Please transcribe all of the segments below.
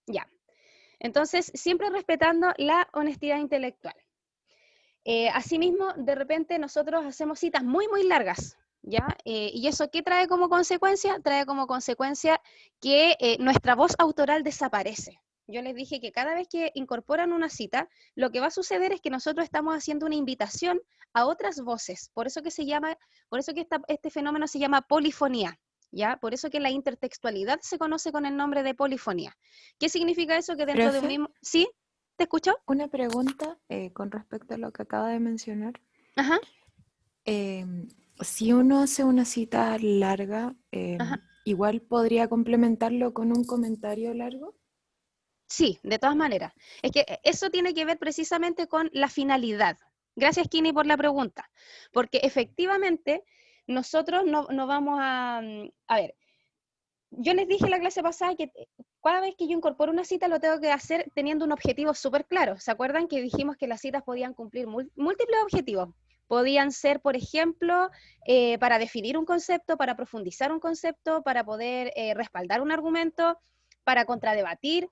Ya. Entonces, siempre respetando la honestidad intelectual. Asimismo, de repente nosotros hacemos citas muy, muy largas, ¿ya? ¿Y eso qué trae como consecuencia? Trae como consecuencia que nuestra voz autoral desaparece. Yo les dije que cada vez que incorporan una cita, lo que va a suceder es que nosotros estamos haciendo una invitación a otras voces. Por eso que se llama, por eso que este fenómeno se llama polifonía, ¿ya? Por eso que la intertextualidad se conoce con el nombre de polifonía. ¿Qué significa eso? Que dentro de un Profe, mismo... ¿Sí? ¿Te escucho? una pregunta con respecto a lo que acaba de mencionar. Ajá, Em, si uno hace una cita larga, ajá. igual podría complementarlo con un comentario largo. Sí, de todas maneras. Es que eso tiene que ver precisamente con la finalidad. Gracias, Kini, por la pregunta. Porque efectivamente nosotros no vamos a ver, yo les dije en la clase pasada que cada vez que yo incorporo una cita lo tengo que hacer teniendo un objetivo súper claro. ¿Se acuerdan que dijimos que las citas podían cumplir múltiples objetivos? Podían ser, por ejemplo, para definir un concepto, para profundizar un concepto, para poder respaldar un argumento, para contradebatir.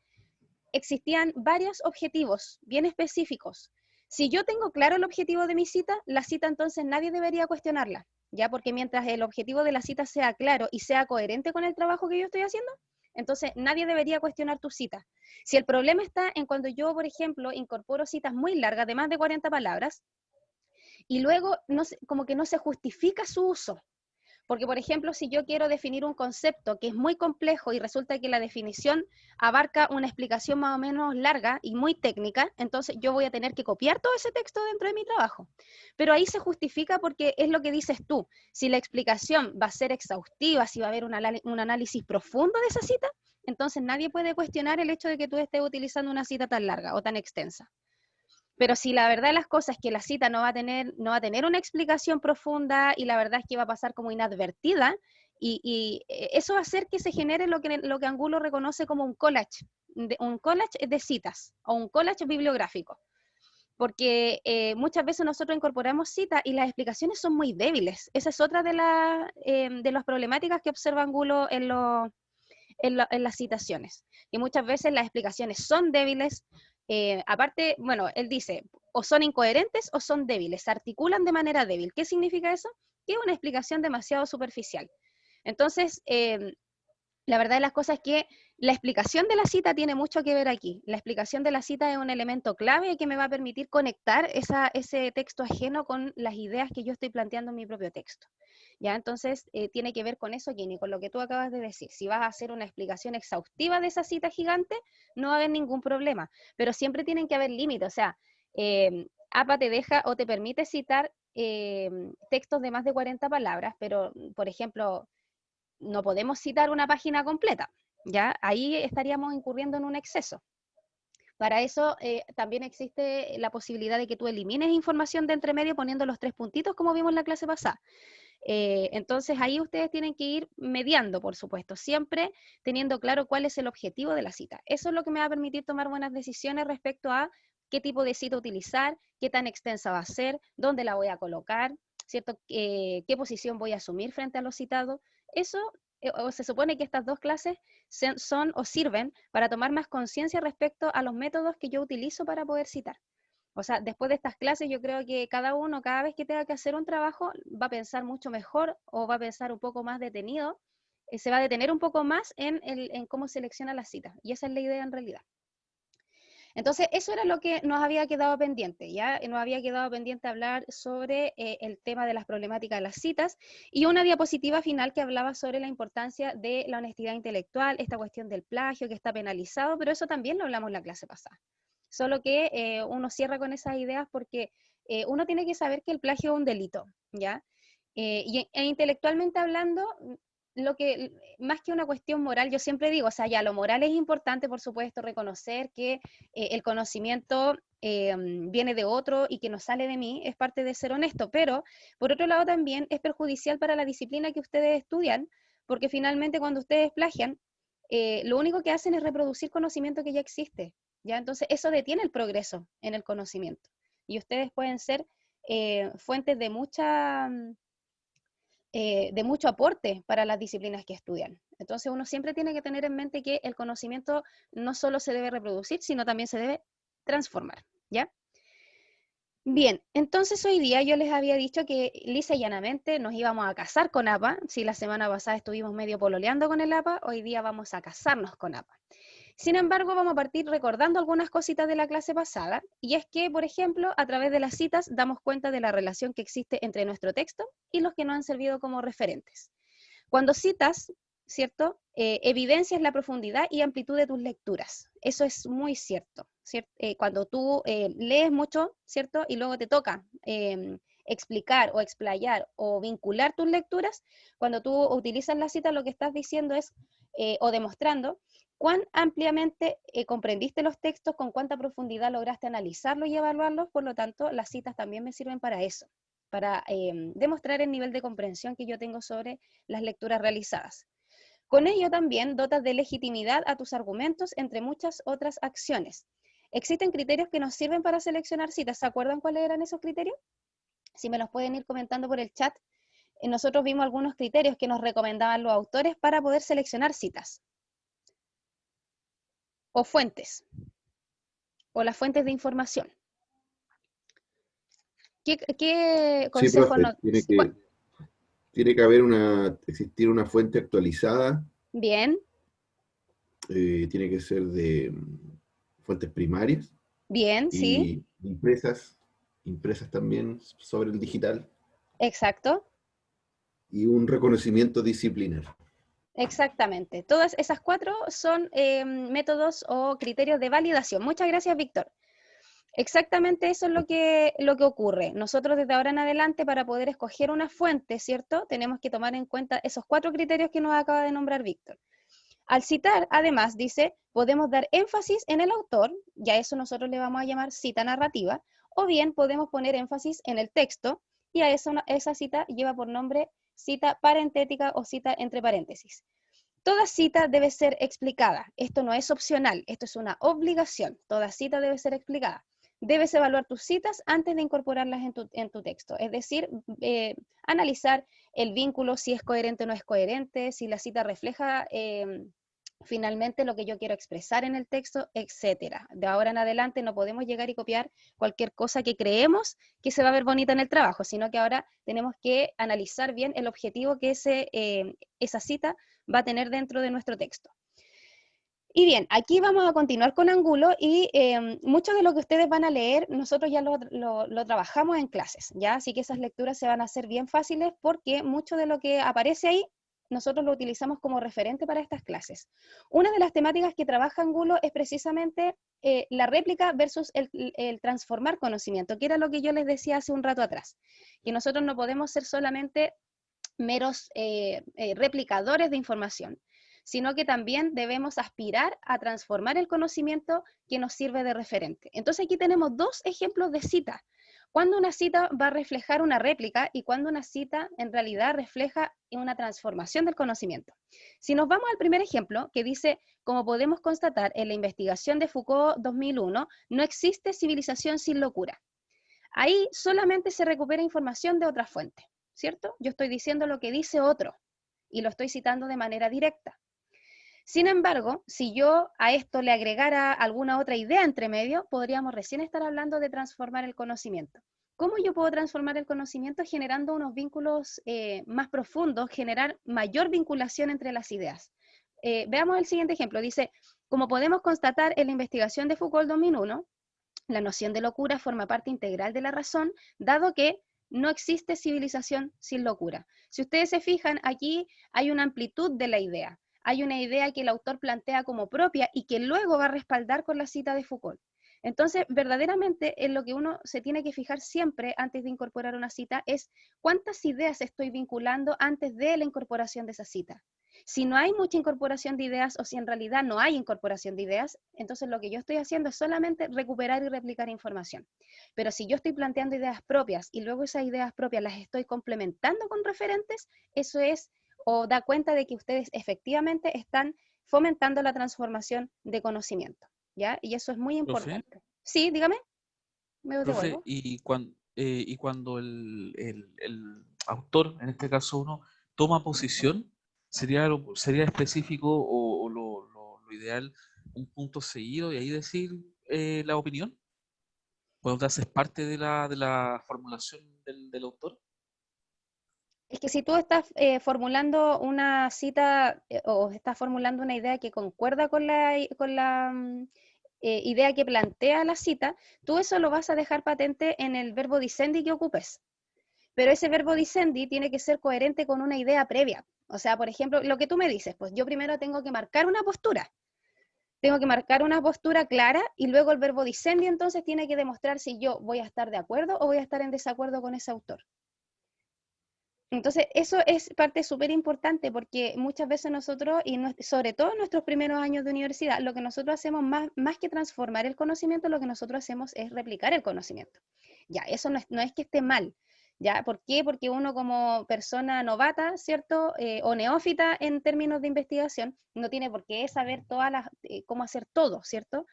Existían varios objetivos bien específicos. Si yo tengo claro el objetivo de mi cita, la cita entonces nadie debería cuestionarla, ¿ya? Porque mientras el objetivo de la cita sea claro y sea coherente con el trabajo que yo estoy haciendo, entonces nadie debería cuestionar tu cita. Si el problema está en cuando yo, por ejemplo, incorporo citas muy largas de más de 40 palabras y luego como que no se justifica su uso, porque, por ejemplo, si yo quiero definir un concepto que es muy complejo y resulta que la definición abarca una explicación más o menos larga y muy técnica, entonces yo voy a tener que copiar todo ese texto dentro de mi trabajo. Pero ahí se justifica porque es lo que dices tú. Si la explicación va a ser exhaustiva, si va a haber un análisis profundo de esa cita, entonces nadie puede cuestionar el hecho de que tú estés utilizando una cita tan larga o tan extensa. Pero si la verdad de las cosas es que la cita no va a tener una explicación profunda y la verdad es que va a pasar como inadvertida, y eso va a hacer que se genere lo que Angulo reconoce como un collage de citas o un collage bibliográfico. Porque muchas veces nosotros incorporamos citas y las explicaciones son muy débiles. Esa es otra de las problemáticas que observa Angulo en las citaciones. Y muchas veces las explicaciones son débiles. Aparte, bueno, él dice, o son incoherentes o son débiles, se articulan de manera débil. ¿Qué significa eso? Que es una explicación demasiado superficial. Entonces, la verdad de las cosas es que la explicación de la cita tiene mucho que ver aquí. La explicación de la cita es un elemento clave que me va a permitir conectar ese texto ajeno con las ideas que yo estoy planteando en mi propio texto. ¿Ya? Entonces, tiene que ver con eso, Kini, con lo que tú acabas de decir. Si vas a hacer una explicación exhaustiva de esa cita gigante, no va a haber ningún problema, pero siempre tienen que haber límites. O sea, APA te deja o te permite citar textos de más de 40 palabras, pero, por ejemplo, no podemos citar una página completa, ¿ya? Ahí estaríamos incurriendo en un exceso. Para eso también existe la posibilidad de que tú elimines información de entre medio poniendo los 3 puntitos como vimos en la clase pasada. Entonces ahí ustedes tienen que ir mediando, por supuesto, siempre teniendo claro cuál es el objetivo de la cita. Eso es lo que me va a permitir tomar buenas decisiones respecto a qué tipo de cita utilizar, qué tan extensa va a ser, dónde la voy a colocar, ¿cierto? ¿Qué posición voy a asumir frente a los citados? Eso, o se supone que estas dos clases son o sirven para tomar más conciencia respecto a los métodos que yo utilizo para poder citar. O sea, después de estas clases yo creo que cada uno, cada vez que tenga que hacer un trabajo, va a pensar mucho mejor o va a pensar un poco más detenido, se va a detener un poco más en cómo selecciona las citas. Y esa es la idea en realidad. Entonces, eso era lo que nos había quedado pendiente, ¿ya? Nos había quedado pendiente hablar sobre el tema de las problemáticas de las citas y una diapositiva final que hablaba sobre la importancia de la honestidad intelectual, esta cuestión del plagio que está penalizado, pero eso también lo hablamos en la clase pasada. Solo que uno cierra con esas ideas porque uno tiene que saber que el plagio es un delito, ¿ya? Intelectualmente hablando, lo que más que una cuestión moral, yo siempre digo, o sea, ya lo moral es importante, por supuesto, reconocer que el conocimiento viene de otro y que no sale de mí, es parte de ser honesto, pero por otro lado también es perjudicial para la disciplina que ustedes estudian, porque finalmente cuando ustedes plagian, lo único que hacen es reproducir conocimiento que ya existe, ¿ya? Entonces eso detiene el progreso en el conocimiento y ustedes pueden ser fuentes de mucho aporte para las disciplinas que estudian. Entonces uno siempre tiene que tener en mente que el conocimiento no solo se debe reproducir, sino también se debe transformar, ¿ya? Bien, entonces hoy día yo les había dicho que lisa y llanamente nos íbamos a casar con APA. Si la semana pasada estuvimos medio pololeando con el APA, hoy día vamos a casarnos con APA. Sin embargo, vamos a partir recordando algunas cositas de la clase pasada, y es que, por ejemplo, a través de las citas damos cuenta de la relación que existe entre nuestro texto y los que nos han servido como referentes. Cuando citas, ¿cierto? Evidencias la profundidad y amplitud de tus lecturas. Eso es muy cierto, ¿cierto? Cuando tú lees mucho, ¿cierto? Y luego te toca explicar o explayar o vincular tus lecturas, cuando tú utilizas la cita, lo que estás diciendo es, o demostrando, cuán ampliamente comprendiste los textos, con cuánta profundidad lograste analizarlos y evaluarlos. Por lo tanto, las citas también me sirven para eso, para demostrar el nivel de comprensión que yo tengo sobre las lecturas realizadas. Con ello también dotas de legitimidad a tus argumentos, entre muchas otras acciones. Existen criterios que nos sirven para seleccionar citas. ¿Se acuerdan cuáles eran esos criterios? Si me los pueden ir comentando por el chat. Nosotros vimos algunos criterios que nos recomendaban los autores para poder seleccionar citas. O fuentes. O las fuentes de información. ¿Qué Sí, consejo profe, nos... tiene que existir una fuente actualizada, Bien, tiene que ser de fuentes primarias bien, sí, y impresas también sobre el digital, exacto. y un reconocimiento disciplinar. Exactamente. Todas esas cuatro son métodos o criterios de validación. Muchas gracias, Víctor. Exactamente eso es lo que ocurre. Nosotros desde ahora en adelante, para poder escoger una fuente, ¿cierto? Tenemos que tomar en cuenta esos cuatro criterios que nos acaba de nombrar Víctor. Al citar, además, dice, podemos dar énfasis en el autor, ya eso nosotros le vamos a llamar cita narrativa, o bien podemos poner énfasis en el texto, y a esa cita lleva por nombre cita parentética o cita entre paréntesis. Toda cita debe ser explicada. Esto no es opcional, esto es una obligación. Toda cita debe ser explicada. Debes evaluar tus citas antes de incorporarlas en tu texto. Es decir, analizar el vínculo, si es coherente o no es coherente, si la cita refleja finalmente lo que yo quiero expresar en el texto, etcétera. De ahora en adelante no podemos llegar y copiar cualquier cosa que creemos que se va a ver bonita en el trabajo, sino que ahora tenemos que analizar bien el objetivo que esa cita va a tener dentro de nuestro texto. Y bien, aquí vamos a continuar con Angulo y mucho de lo que ustedes van a leer, nosotros ya lo trabajamos en clases, ¿ya? Así que esas lecturas se van a hacer bien fáciles porque mucho de lo que aparece ahí, nosotros lo utilizamos como referente para estas clases. Una de las temáticas que trabaja Angulo es precisamente la réplica versus el transformar conocimiento, que era lo que yo les decía hace un rato atrás, que nosotros no podemos ser solamente meros replicadores de información, sino que también debemos aspirar a transformar el conocimiento que nos sirve de referente. Entonces aquí tenemos dos ejemplos de cita. Cuando una cita va a reflejar una réplica y cuando una cita en realidad refleja una transformación del conocimiento. Si nos vamos al primer ejemplo, que dice, como podemos constatar en la investigación de Foucault 2001, no existe civilización sin locura. Ahí solamente se recupera información de otra fuente, ¿cierto? Yo estoy diciendo lo que dice otro y lo estoy citando de manera directa. Sin embargo, si yo a esto le agregara alguna otra idea entre medio, podríamos recién estar hablando de transformar el conocimiento. ¿Cómo yo puedo transformar el conocimiento? Generando unos vínculos más profundos, generar mayor vinculación entre las ideas. Veamos el siguiente ejemplo. Dice, como podemos constatar en la investigación de Foucault 2001, la noción de locura forma parte integral de la razón, dado que no existe civilización sin locura. Si ustedes se fijan, aquí hay una amplitud de la idea. Hay una idea que el autor plantea como propia y que luego va a respaldar con la cita de Foucault. Entonces, verdaderamente, en lo que uno se tiene que fijar siempre antes de incorporar una cita es cuántas ideas estoy vinculando antes de la incorporación de esa cita. Si no hay mucha incorporación de ideas o si en realidad no hay incorporación de ideas, entonces lo que yo estoy haciendo es solamente recuperar y replicar información. Pero si yo estoy planteando ideas propias y luego esas ideas propias las estoy complementando con referentes, eso es o da cuenta de que ustedes efectivamente están fomentando la transformación de conocimiento, ¿ya? Y eso es muy Profe, importante. Sí, dígame, me profe, devuelvo. y cuando el autor, en este caso uno, toma posición, sería específico o lo ideal un punto seguido y ahí decir la opinión? ¿Cuando te haces parte de la formulación del autor? Es que si tú estás formulando una cita o estás formulando una idea que concuerda con la idea que plantea la cita, tú eso lo vas a dejar patente en el verbo dicendi que ocupes. Pero ese verbo dicendi tiene que ser coherente con una idea previa. O sea, por ejemplo, lo que tú me dices, pues yo primero tengo que marcar una postura. Tengo que marcar una postura clara y luego el verbo dicendi entonces tiene que demostrar si yo voy a estar de acuerdo o voy a estar en desacuerdo con ese autor. Entonces, eso es parte súper importante porque muchas veces nosotros, y sobre todo en nuestros primeros años de universidad, lo que nosotros hacemos más que transformar el conocimiento, lo que nosotros hacemos es replicar el conocimiento. Ya, eso no es que esté mal. ¿Ya? ¿Por qué? Porque uno como persona novata, ¿cierto? O neófita en términos de investigación, no tiene por qué saber cómo hacer todo, ¿cierto?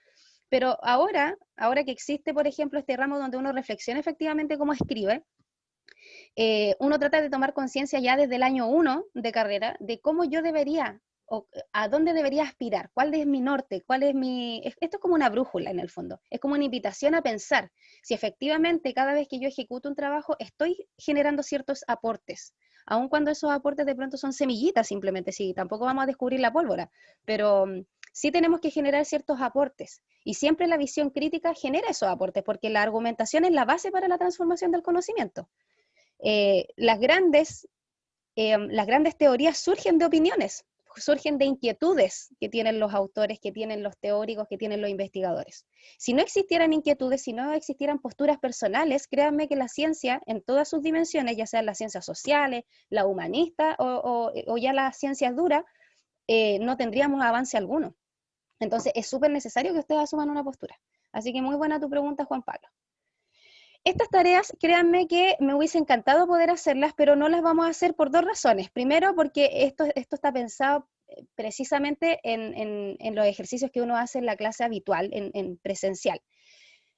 Pero ahora que existe, por ejemplo, este ramo donde uno reflexiona efectivamente cómo escribe, uno trata de tomar conciencia ya desde el año 1 de carrera de cómo yo debería, o a dónde debería aspirar, cuál es mi norte, esto es como una brújula en el fondo, es como una invitación a pensar si efectivamente cada vez que yo ejecuto un trabajo estoy generando ciertos aportes, aun cuando esos aportes de pronto son semillitas simplemente, sí, tampoco vamos a descubrir la pólvora, pero sí tenemos que generar ciertos aportes, y siempre la visión crítica genera esos aportes, porque la argumentación es la base para la transformación del conocimiento. Las grandes teorías surgen de opiniones, surgen de inquietudes que tienen los autores, que tienen los teóricos, que tienen los investigadores. Si no existieran inquietudes, si no existieran posturas personales, créanme que la ciencia en todas sus dimensiones, ya sean las ciencias sociales, la humanista o ya las ciencias duras, no tendríamos avance alguno. Entonces es súper necesario que ustedes asuman una postura. Así que muy buena tu pregunta, Juan Pablo. Estas tareas, créanme que me hubiese encantado poder hacerlas, pero no las vamos a hacer por dos razones. Primero, porque esto está pensado precisamente en los ejercicios que uno hace en la clase habitual, en presencial.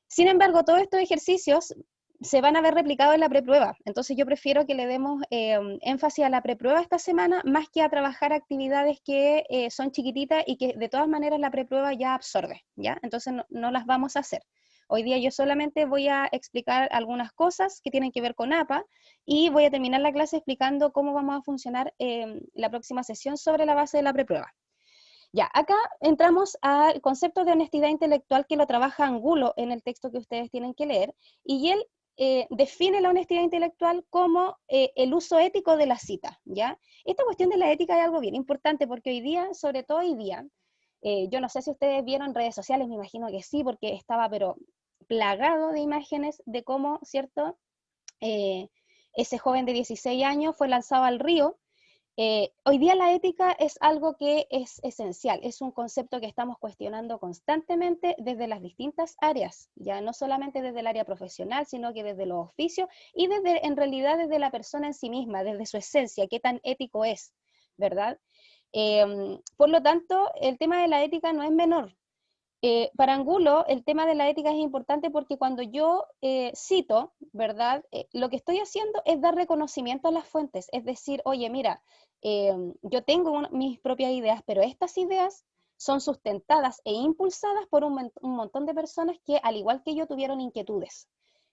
Sin embargo, todos estos ejercicios se van a ver replicados en la preprueba. Entonces yo prefiero que le demos énfasis a la preprueba esta semana, más que a trabajar actividades que son chiquititas y que de todas maneras la preprueba ya absorbe, ¿ya? Entonces no las vamos a hacer. Hoy día yo solamente voy a explicar algunas cosas que tienen que ver con APA y voy a terminar la clase explicando cómo vamos a funcionar la próxima sesión sobre la base de la preprueba. Ya, acá entramos al concepto de honestidad intelectual que lo trabaja Angulo en el texto que ustedes tienen que leer, y él define la honestidad intelectual como el uso ético de la cita, ¿ya? Esta cuestión de la ética es algo bien importante porque hoy día, sobre todo hoy día, yo no sé si ustedes vieron redes sociales, me imagino que sí, porque estaba pero plagado de imágenes de cómo, ¿cierto? Ese joven de 16 años fue lanzado al río. Hoy día la ética es algo que es esencial, es un concepto que estamos cuestionando constantemente desde las distintas áreas, ya no solamente desde el área profesional, sino que desde los oficios y en realidad desde la persona en sí misma, desde su esencia, qué tan ético es, ¿verdad? Por lo tanto, el tema de la ética no es menor. Para Angulo, el tema de la ética es importante porque cuando yo cito, ¿verdad? Lo que estoy haciendo es dar reconocimiento a las fuentes, es decir, oye, mira, yo tengo mis propias ideas, pero estas ideas son sustentadas e impulsadas por un montón de personas que, al igual que yo, tuvieron inquietudes,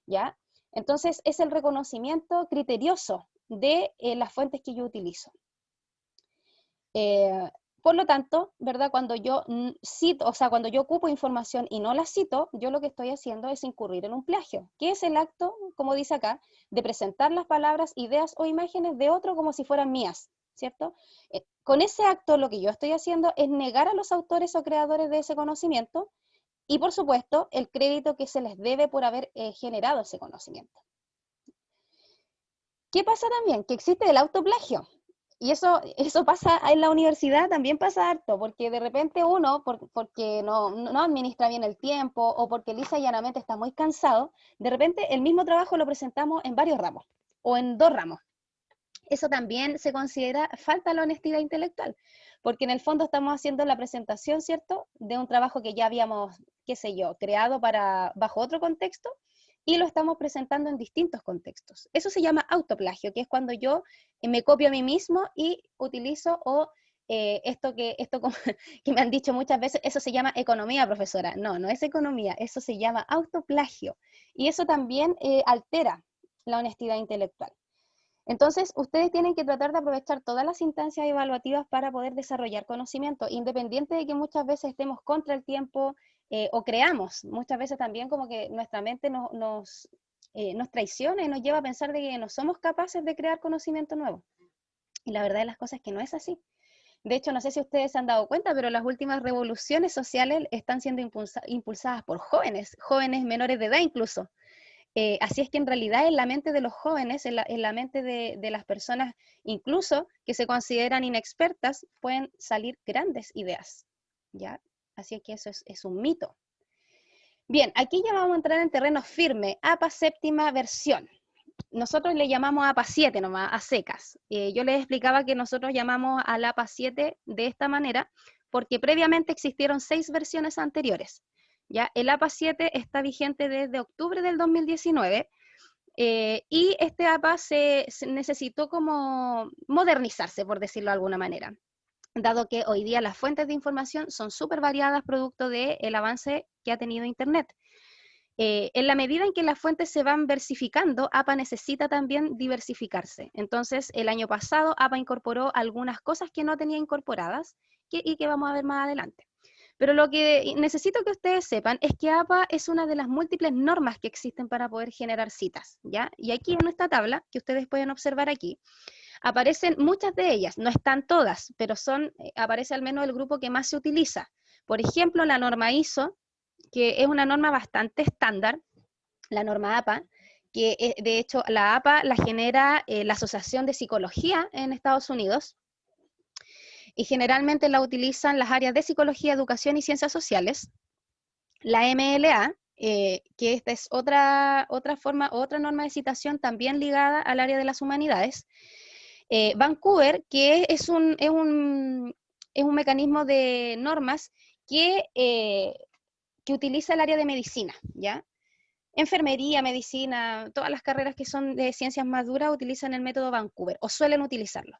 ¿ya? Entonces, es el reconocimiento criterioso de las fuentes que yo utilizo. Por lo tanto, ¿verdad? Cuando yo cito, o sea, cuando yo ocupo información y no la cito, yo lo que estoy haciendo es incurrir en un plagio, que es el acto, como dice acá, de presentar las palabras, ideas o imágenes de otro como si fueran mías, ¿cierto? Con ese acto lo que yo estoy haciendo es negar a los autores o creadores de ese conocimiento y, por supuesto, el crédito que se les debe por haber generado ese conocimiento. ¿Qué pasa también? Que existe el autoplagio. Y eso pasa en la universidad, también pasa harto, porque de repente uno, porque no administra bien el tiempo, o porque lisa y llanamente está muy cansado, de repente el mismo trabajo lo presentamos en varios ramos, o en 2 ramos. Eso también se considera falta de honestidad intelectual, porque en el fondo estamos haciendo la presentación, ¿cierto?, de un trabajo que ya habíamos, qué sé yo, creado bajo otro contexto, y lo estamos presentando en distintos contextos. Eso se llama autoplagio, que es cuando yo me copio a mí mismo y utilizo esto como, que me han dicho muchas veces, eso se llama economía, profesora. No, no es economía, eso se llama autoplagio. Y eso también altera la honestidad intelectual. Entonces, ustedes tienen que tratar de aprovechar todas las instancias evaluativas para poder desarrollar conocimiento, independiente de que muchas veces estemos contra el tiempo o creamos. Muchas veces también como que nuestra mente nos traiciona y nos lleva a pensar de que no somos capaces de crear conocimiento nuevo. Y la verdad de las cosas es que no es así. De hecho, no sé si ustedes se han dado cuenta, pero las últimas revoluciones sociales están siendo impulsadas por jóvenes menores de edad incluso. Así es que en realidad en la mente de los jóvenes, en la mente de las personas incluso que se consideran inexpertas, pueden salir grandes ideas, ¿ya? Así es que eso es un mito. Bien, aquí ya vamos a entrar en terreno firme, APA séptima versión. Nosotros le llamamos APA 7 nomás, a secas. Yo les explicaba que nosotros llamamos al APA 7 de esta manera, porque previamente existieron 6 versiones anteriores. ¿Ya? El APA 7 está vigente desde octubre del 2019 y este APA se necesitó como modernizarse, por decirlo de alguna manera, dado que hoy día las fuentes de información son súper variadas producto del avance que ha tenido Internet. En la medida en que las fuentes se van versificando, APA necesita también diversificarse. Entonces, el año pasado APA incorporó algunas cosas que no tenía incorporadas y que vamos a ver más adelante. Pero lo que necesito que ustedes sepan es que APA es una de las múltiples normas que existen para poder generar citas, ¿ya? Y aquí en esta tabla, que ustedes pueden observar aquí, aparecen muchas de ellas, no están todas, pero aparece al menos el grupo que más se utiliza. Por ejemplo, la norma ISO, que es una norma bastante estándar, la norma APA, que de hecho la APA la genera la Asociación de Psicología en Estados Unidos, y generalmente la utilizan las áreas de psicología, educación y ciencias sociales. La MLA, que esta es otra norma de citación también ligada al área de las humanidades. Vancouver, que es un mecanismo de normas que utiliza el área de medicina, ¿ya? Enfermería, medicina, todas las carreras que son de ciencias más duras utilizan el método Vancouver, o suelen utilizarlo.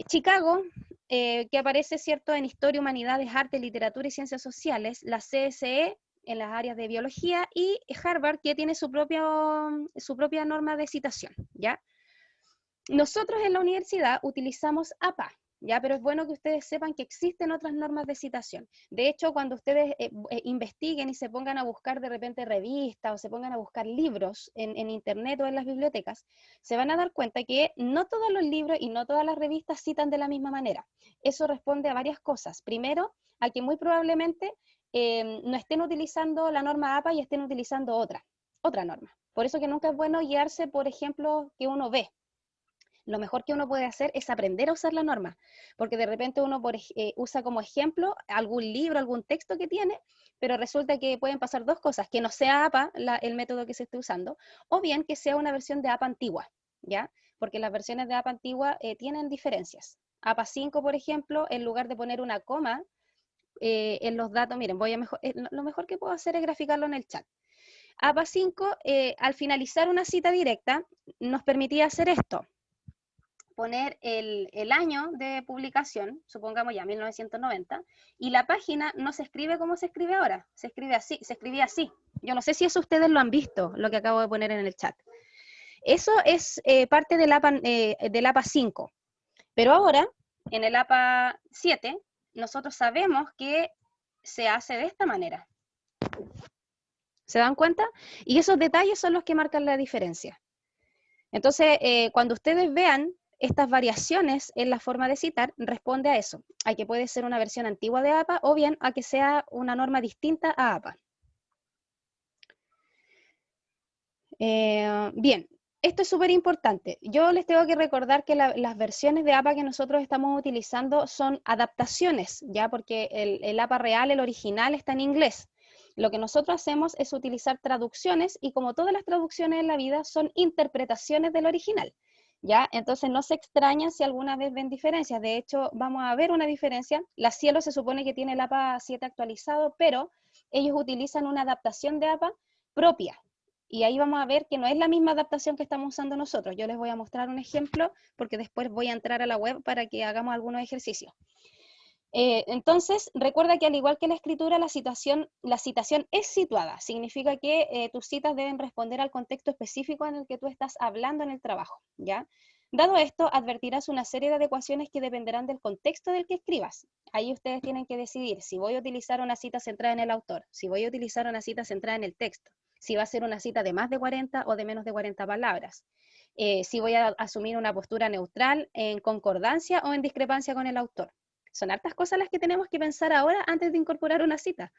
Chicago, que aparece, ¿cierto?, en Historia, Humanidades, Arte, Literatura y Ciencias Sociales, la CSE en las áreas de Biología, y Harvard, que tiene su propia norma de citación, ¿ya? Nosotros en la universidad utilizamos APA, ¿ya? Pero es bueno que ustedes sepan que existen otras normas de citación. De hecho, cuando ustedes investiguen y se pongan a buscar de repente revistas o se pongan a buscar libros en internet o en las bibliotecas, se van a dar cuenta que no todos los libros y no todas las revistas citan de la misma manera. Eso responde a varias cosas. Primero, a que muy probablemente no estén utilizando la norma APA y estén utilizando otra norma. Por eso que nunca es bueno guiarse por ejemplos que uno ve. Lo mejor que uno puede hacer es aprender a usar la norma, porque de repente uno usa como ejemplo algún libro, algún texto que tiene, pero resulta que pueden pasar dos cosas, que no sea APA el método que se esté usando, o bien que sea una versión de APA antigua, ¿ya? Porque las versiones de APA antigua tienen diferencias. APA 5, por ejemplo, en lugar de poner una coma en los datos, miren, lo mejor que puedo hacer es graficarlo en el chat. APA 5, al finalizar una cita directa, nos permitía hacer esto. Poner el año de publicación, supongamos ya 1990, y la página no se escribe como se escribe ahora, se escribía así. Yo no sé si eso ustedes lo han visto, lo que acabo de poner en el chat. Eso es parte del APA 5, pero ahora, en el APA 7, nosotros sabemos que se hace de esta manera. ¿Se dan cuenta? Y esos detalles son los que marcan la diferencia. Entonces, cuando ustedes vean estas variaciones en la forma de citar, responde a eso, a que puede ser una versión antigua de APA o bien a que sea una norma distinta a APA. Bien, esto es súper importante. Yo les tengo que recordar que las versiones de APA que nosotros estamos utilizando son adaptaciones, ¿ya? Porque el APA real, el original, está en inglés. Lo que nosotros hacemos es utilizar traducciones y como todas las traducciones en la vida son interpretaciones del original. ¿Ya? Entonces no se extrañan si alguna vez ven diferencias. De hecho, vamos a ver una diferencia. La Cielo se supone que tiene el APA 7 actualizado, pero ellos utilizan una adaptación de APA propia, Y ahí vamos a ver que no es la misma adaptación que estamos usando nosotros. Yo les voy a mostrar un ejemplo porque después voy a entrar a la web para que hagamos algunos ejercicios. Entonces, recuerda que al igual que la escritura, la citación es situada. Significa que tus citas deben responder al contexto específico en el que tú estás hablando en el trabajo, ¿ya? Dado esto, advertirás una serie de adecuaciones que dependerán del contexto del que escribas. Ahí ustedes tienen que decidir si voy a utilizar una cita centrada en el autor, si voy a utilizar una cita centrada en el texto, si va a ser una cita de más de 40 o de menos de 40 palabras, si voy a asumir una postura neutral, en concordancia o en discrepancia con el autor. Son hartas cosas las que tenemos que pensar ahora antes de incorporar una cita.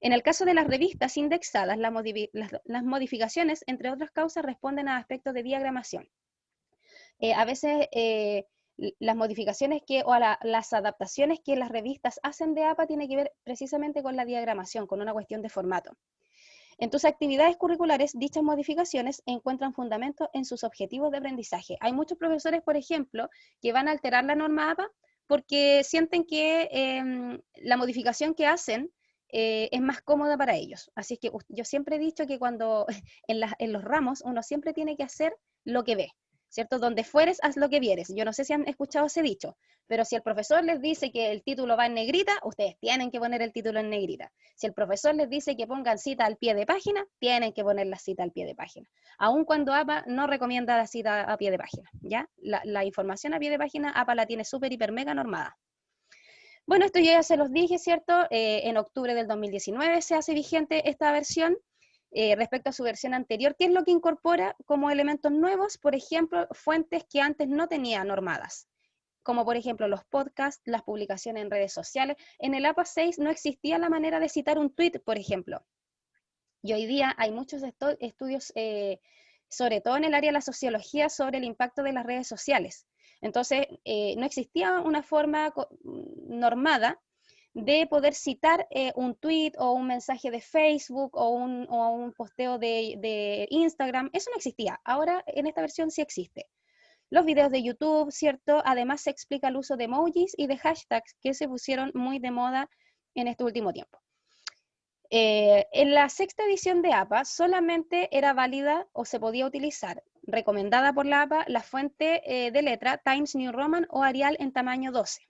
En el caso de las revistas indexadas, las modificaciones, entre otras causas, responden a aspectos de diagramación. A veces las modificaciones las adaptaciones que las revistas hacen de APA tienen que ver precisamente con la diagramación, con una cuestión de formato. En tus actividades curriculares, dichas modificaciones encuentran fundamento en sus objetivos de aprendizaje. Hay muchos profesores, por ejemplo, que van a alterar la norma APA porque sienten que la modificación que hacen es más cómoda para ellos. Así es que yo siempre he dicho que cuando en los ramos uno siempre tiene que hacer lo que ve, ¿cierto? Donde fueres, haz lo que vieres. Yo no sé si han escuchado ese dicho, pero si el profesor les dice que el título va en negrita, ustedes tienen que poner el título en negrita. Si el profesor les dice que pongan cita al pie de página, tienen que poner la cita al pie de página. Aun cuando APA no recomienda la cita a pie de página, ¿ya? La información a pie de página, APA la tiene súper, hiper, mega normada. Bueno, esto ya se los dije, ¿cierto? En octubre del 2019 se hace vigente esta versión. Respecto a su versión anterior, ¿qué es lo que incorpora como elementos nuevos? Por ejemplo, fuentes que antes no tenía normadas, como por ejemplo los podcasts, las publicaciones en redes sociales. En el APA 6 no existía la manera de citar un tweet, por ejemplo. Y hoy día hay muchos estudios, sobre todo en el área de la sociología, sobre el impacto de las redes sociales. Entonces, no existía una forma normada de poder citar un tweet o un mensaje de Facebook o un posteo de Instagram. Eso no existía. Ahora, en esta versión sí existe. Los videos de YouTube, ¿cierto? Además se explica el uso de emojis y de hashtags que se pusieron muy de moda en este último tiempo. En la sexta edición de APA solamente era válida o se podía utilizar, recomendada por la APA, la fuente de letra Times New Roman o Arial en tamaño 12.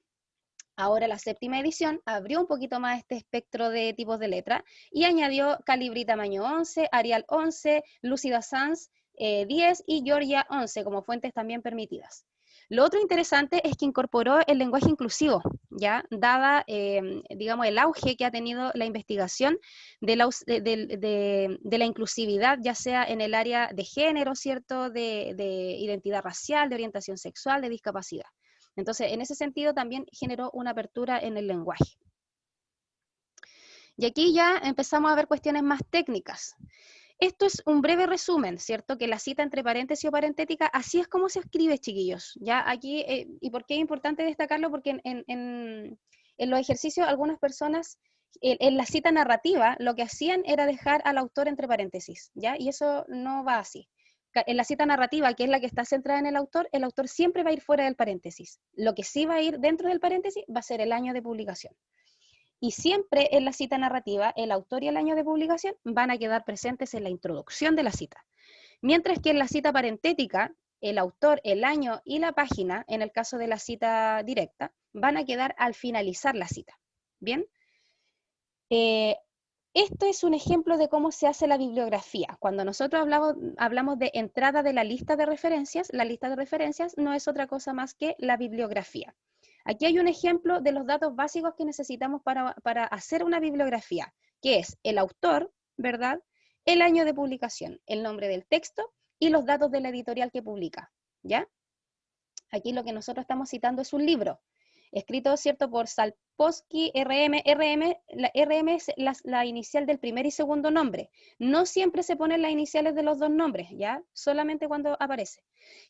Ahora la séptima edición abrió un poquito más este espectro de tipos de letra y añadió Calibri tamaño 11, Arial 11, Lucida Sans 10 y Georgia 11 como fuentes también permitidas. Lo otro interesante es que incorporó el lenguaje inclusivo, ya dada, digamos, el auge que ha tenido la investigación de la inclusividad, ya sea en el área de género, ¿cierto?, de identidad racial, de orientación sexual, de discapacidad. Entonces, en ese sentido también generó una apertura en el lenguaje. Y aquí ya empezamos a ver cuestiones más técnicas. Esto es un breve resumen, ¿cierto? Que la cita entre paréntesis o parentética, así es como se escribe, chiquillos. Ya aquí, ¿y por qué es importante destacarlo? Porque en los ejercicios algunas personas, en la cita narrativa, lo que hacían era dejar al autor entre paréntesis, ¿ya? Y eso no va así. En la cita narrativa, que es la que está centrada en el autor siempre va a ir fuera del paréntesis. Lo que sí va a ir dentro del paréntesis va a ser el año de publicación. Y siempre en la cita narrativa, el autor y el año de publicación van a quedar presentes en la introducción de la cita. Mientras que en la cita parentética, el autor, el año y la página, en el caso de la cita directa, van a quedar al finalizar la cita. ¿Bien? Esto es un ejemplo de cómo se hace la bibliografía. Cuando nosotros hablamos de entrada de la lista de referencias no es otra cosa más que la bibliografía. Aquí hay un ejemplo de los datos básicos que necesitamos para hacer una bibliografía, que es el autor, ¿verdad?, el año de publicación, el nombre del texto y los datos de la editorial que publica, ¿ya? Aquí lo que nosotros estamos citando es un libro, escrito, ¿cierto?, por Salposky, RM. La RM es la inicial del primer y segundo nombre. No siempre se ponen las iniciales de los dos nombres, ¿ya? Solamente cuando aparece.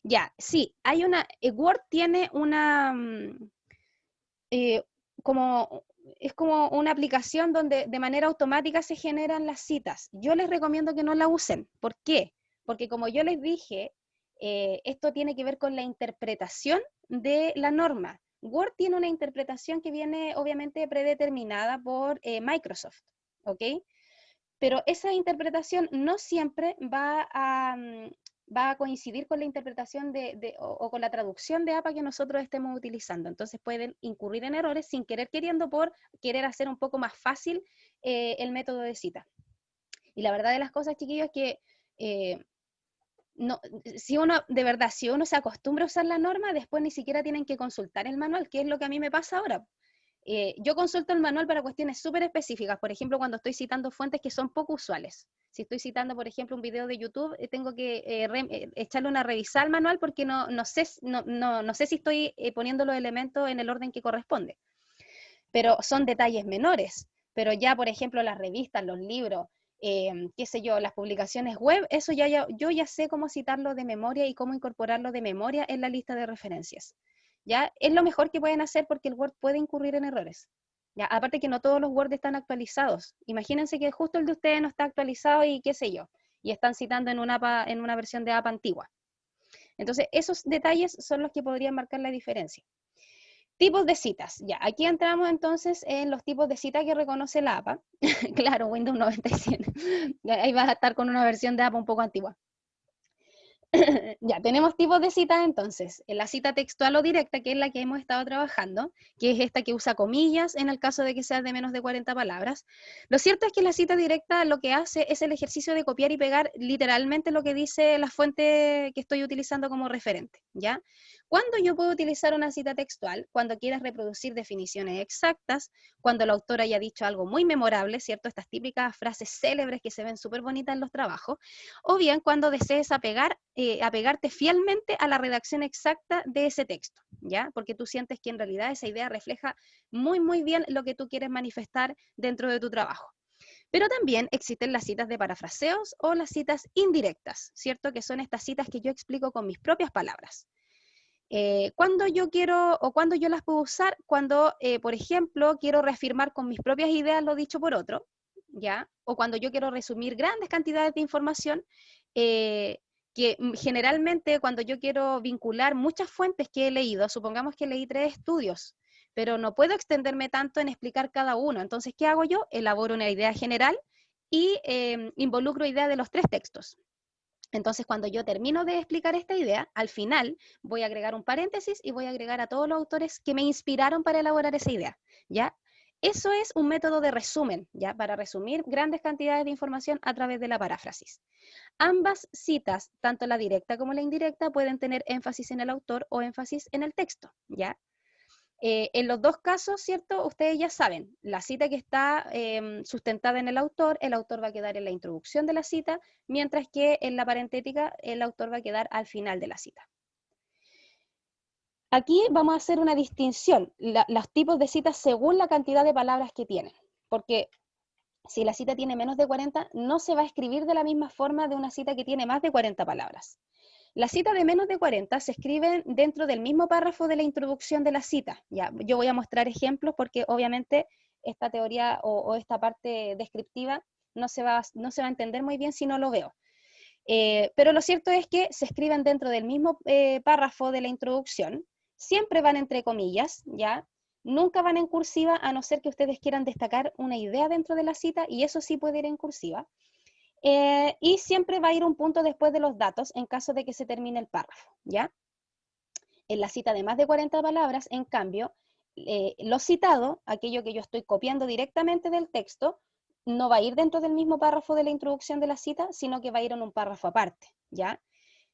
Ya, sí, hay Word tiene una... es como una aplicación donde de manera automática se generan las citas. Yo les recomiendo que no la usen. ¿Por qué? Porque como yo les dije, esto tiene que ver con la interpretación de la norma. Word tiene una interpretación que viene obviamente predeterminada por Microsoft, ¿ok? pero esa interpretación no siempre va a coincidir con la interpretación o con la traducción de APA que nosotros estemos utilizando. Entonces pueden incurrir en errores sin querer queriendo por querer hacer un poco más fácil el método de cita. Y la verdad de las cosas, chiquillos, es que no, si uno se acostumbra a usar la norma, después ni siquiera tienen que consultar el manual, que es lo que a mí me pasa ahora. Yo consulto el manual para cuestiones súper específicas, por ejemplo, cuando estoy citando fuentes que son poco usuales. Si estoy citando, por ejemplo, un video de YouTube, tengo que echarle una revisada al manual porque no sé si estoy poniendo los elementos en el orden que corresponde. Pero son detalles menores. Pero ya, por ejemplo, las revistas, los libros, qué sé yo, las publicaciones web, eso yo ya sé cómo citarlo de memoria y cómo incorporarlo de memoria en la lista de referencias. ¿Ya? Es lo mejor que pueden hacer porque el Word puede incurrir en errores. ¿Ya? Aparte que no todos los Word están actualizados. Imagínense que justo el de ustedes no está actualizado y qué sé yo, y están citando en una versión de APA antigua. Entonces, esos detalles son los que podrían marcar la diferencia. Tipos de citas. Ya, aquí entramos entonces en los tipos de cita que reconoce la APA. Claro, Windows 97. Ahí vas a estar con una versión de APA un poco antigua. Ya, tenemos tipos de citas entonces. La cita textual o directa, que es la que hemos estado trabajando, que es esta que usa comillas en el caso de que sea de menos de 40 palabras. Lo cierto es que la cita directa lo que hace es el ejercicio de copiar y pegar literalmente lo que dice la fuente que estoy utilizando como referente, ¿ya? ¿Cuándo yo puedo utilizar una cita textual? Cuando quieras reproducir definiciones exactas, cuando el autor haya dicho algo muy memorable, ¿cierto? Estas típicas frases célebres que se ven súper bonitas en los trabajos, o bien cuando desees apegarte fielmente a la redacción exacta de ese texto, ¿ya? Porque tú sientes que en realidad esa idea refleja muy, muy bien lo que tú quieres manifestar dentro de tu trabajo. Pero también existen las citas de parafraseos o las citas indirectas, ¿cierto? Que son estas citas que yo explico con mis propias palabras. Cuando yo las puedo usar, cuando, por ejemplo, quiero reafirmar con mis propias ideas lo dicho por otro, ¿ya? O cuando yo quiero resumir grandes cantidades de información, que generalmente cuando yo quiero vincular muchas fuentes que he leído, supongamos que leí 3 estudios, pero no puedo extenderme tanto en explicar cada uno. Entonces, ¿qué hago yo? Elaboro una idea general y involucro ideas de los 3 textos. Entonces, cuando yo termino de explicar esta idea, al final voy a agregar un paréntesis y voy a agregar a todos los autores que me inspiraron para elaborar esa idea, ¿ya? Eso es un método de resumen, ¿ya? Para resumir grandes cantidades de información a través de la paráfrasis. Ambas citas, tanto la directa como la indirecta, pueden tener énfasis en el autor o énfasis en el texto, ¿ya? En los dos casos, ¿cierto? Ustedes ya saben, la cita que está sustentada en el autor va a quedar en la introducción de la cita, mientras que en la parentética el autor va a quedar al final de la cita. Aquí vamos a hacer una distinción, los tipos de citas según la cantidad de palabras que tienen, porque si la cita tiene menos de 40, no se va a escribir de la misma forma de una cita que tiene más de 40 palabras. Las citas de menos de 40 se escriben dentro del mismo párrafo de la introducción de la cita. Ya, yo voy a mostrar ejemplos porque obviamente esta teoría o esta parte descriptiva no se va a entender muy bien si no lo veo. Pero lo cierto es que se escriben dentro del mismo párrafo de la introducción, siempre van entre comillas, ¿ya? Nunca van en cursiva a no ser que ustedes quieran destacar una idea dentro de la cita y eso sí puede ir en cursiva. Y siempre va a ir un punto después de los datos en caso de que se termine el párrafo, ¿ya? En la cita de más de 40 palabras, en cambio, lo citado, aquello que yo estoy copiando directamente del texto, no va a ir dentro del mismo párrafo de la introducción de la cita, sino que va a ir en un párrafo aparte, ¿ya?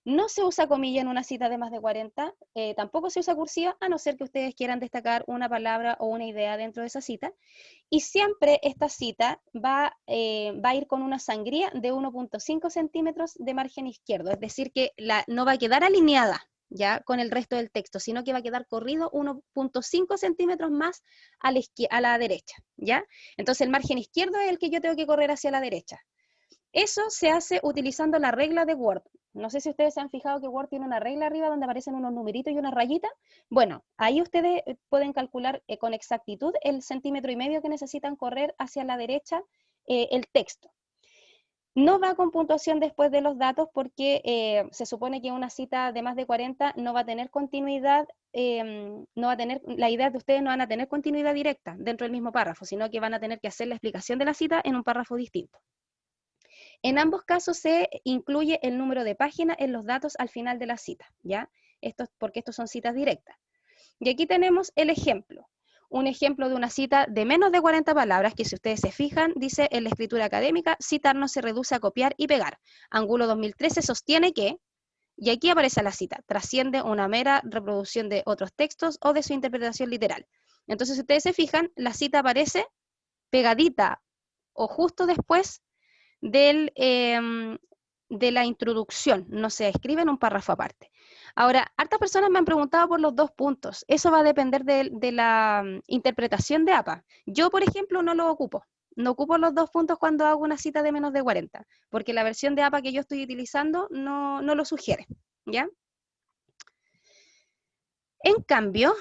No se usa comilla en una cita de más de 40, tampoco se usa cursiva, a no ser que ustedes quieran destacar una palabra o una idea dentro de esa cita. Y siempre esta cita va a ir con una sangría de 1.5 centímetros de margen izquierdo, es decir, que no va a quedar alineada ya con el resto del texto, sino que va a quedar corrido 1.5 centímetros más a la derecha, ¿ya? Entonces el margen izquierdo es el que yo tengo que correr hacia la derecha. Eso se hace utilizando la regla de Word. No sé si ustedes se han fijado que Word tiene una regla arriba donde aparecen unos numeritos y una rayita. Bueno, ahí ustedes pueden calcular con exactitud el 1,5 centímetros que necesitan correr hacia la derecha el texto. No va con puntuación después de los datos porque se supone que una cita de más de 40 no va a tener continuidad, la idea de ustedes no van a tener continuidad directa dentro del mismo párrafo, sino que van a tener que hacer la explicación de la cita en un párrafo distinto. En ambos casos se incluye el número de página en los datos al final de la cita, ¿ya? Porque estos son citas directas. Y aquí tenemos el ejemplo. Un ejemplo de una cita de menos de 40 palabras, que si ustedes se fijan, dice en la escritura académica, citar no se reduce a copiar y pegar. Angulo 2013 sostiene que, y aquí aparece la cita, trasciende una mera reproducción de otros textos o de su interpretación literal. Entonces, si ustedes se fijan, la cita aparece pegadita o justo después de la introducción, no se escribe en un párrafo aparte. Ahora, hartas personas me han preguntado por los 2 puntos. Eso va a depender de la interpretación de APA. Yo, por ejemplo, no lo ocupo. No ocupo los 2 puntos cuando hago una cita de menos de 40, porque la versión de APA que yo estoy utilizando no lo sugiere, ¿ya? En cambio,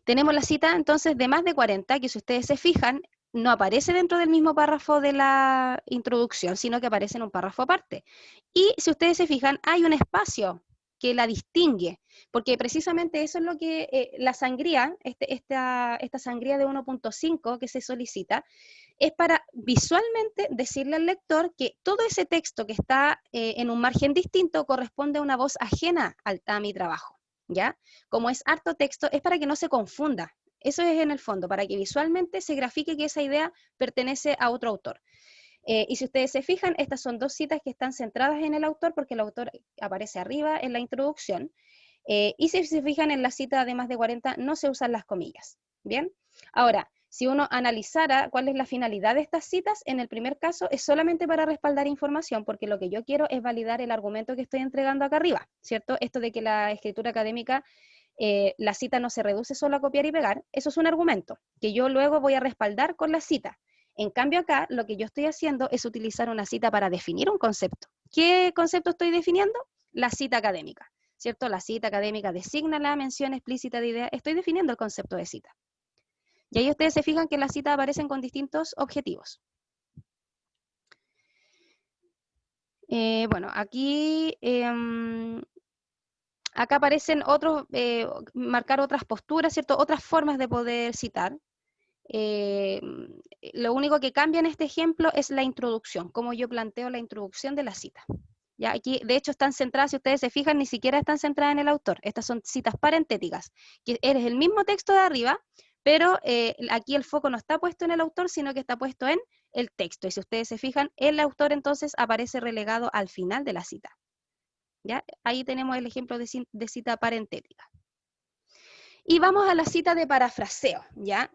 tenemos la cita entonces de más de 40, que si ustedes se fijan, no aparece dentro del mismo párrafo de la introducción, sino que aparece en un párrafo aparte. Y si ustedes se fijan, hay un espacio que la distingue, porque precisamente eso es lo que la sangría, esta sangría de 1.5 que se solicita, es para visualmente decirle al lector que todo ese texto que está en un margen distinto corresponde a una voz ajena a mi trabajo, ¿ya? Como es harto texto, es para que no se confunda. Eso es en el fondo, para que visualmente se grafique que esa idea pertenece a otro autor. Y si ustedes se fijan, estas son 2 citas que están centradas en el autor, porque el autor aparece arriba en la introducción. Y si se fijan en la cita de más de 40, no se usan las comillas. ¿Bien? Ahora, si uno analizara cuál es la finalidad de estas citas, en el primer caso es solamente para respaldar información, porque lo que yo quiero es validar el argumento que estoy entregando acá arriba, ¿cierto? Esto de que la escritura académica, la cita no se reduce solo a copiar y pegar, eso es un argumento que yo luego voy a respaldar con la cita. En cambio acá, lo que yo estoy haciendo es utilizar una cita para definir un concepto. ¿Qué concepto estoy definiendo? La cita académica, ¿cierto? La cita académica designa la mención explícita de idea. Estoy definiendo el concepto de cita. Y ahí ustedes se fijan que las citas aparecen con distintos objetivos. Bueno, aquí, acá aparecen otros, marcar otras posturas, ¿cierto? Otras formas de poder citar. Lo único que cambia en este ejemplo es la introducción, cómo yo planteo la introducción de la cita. Ya aquí, de hecho, están centradas, si ustedes se fijan, ni siquiera están centradas en el autor. Estas son citas parentéticas, que eres el mismo texto de arriba, pero aquí el foco no está puesto en el autor, sino que está puesto en el texto. Y si ustedes se fijan, el autor entonces aparece relegado al final de la cita. ¿Ya? Ahí tenemos el ejemplo de cita parentética. Y vamos a la cita de parafraseo, ¿ya?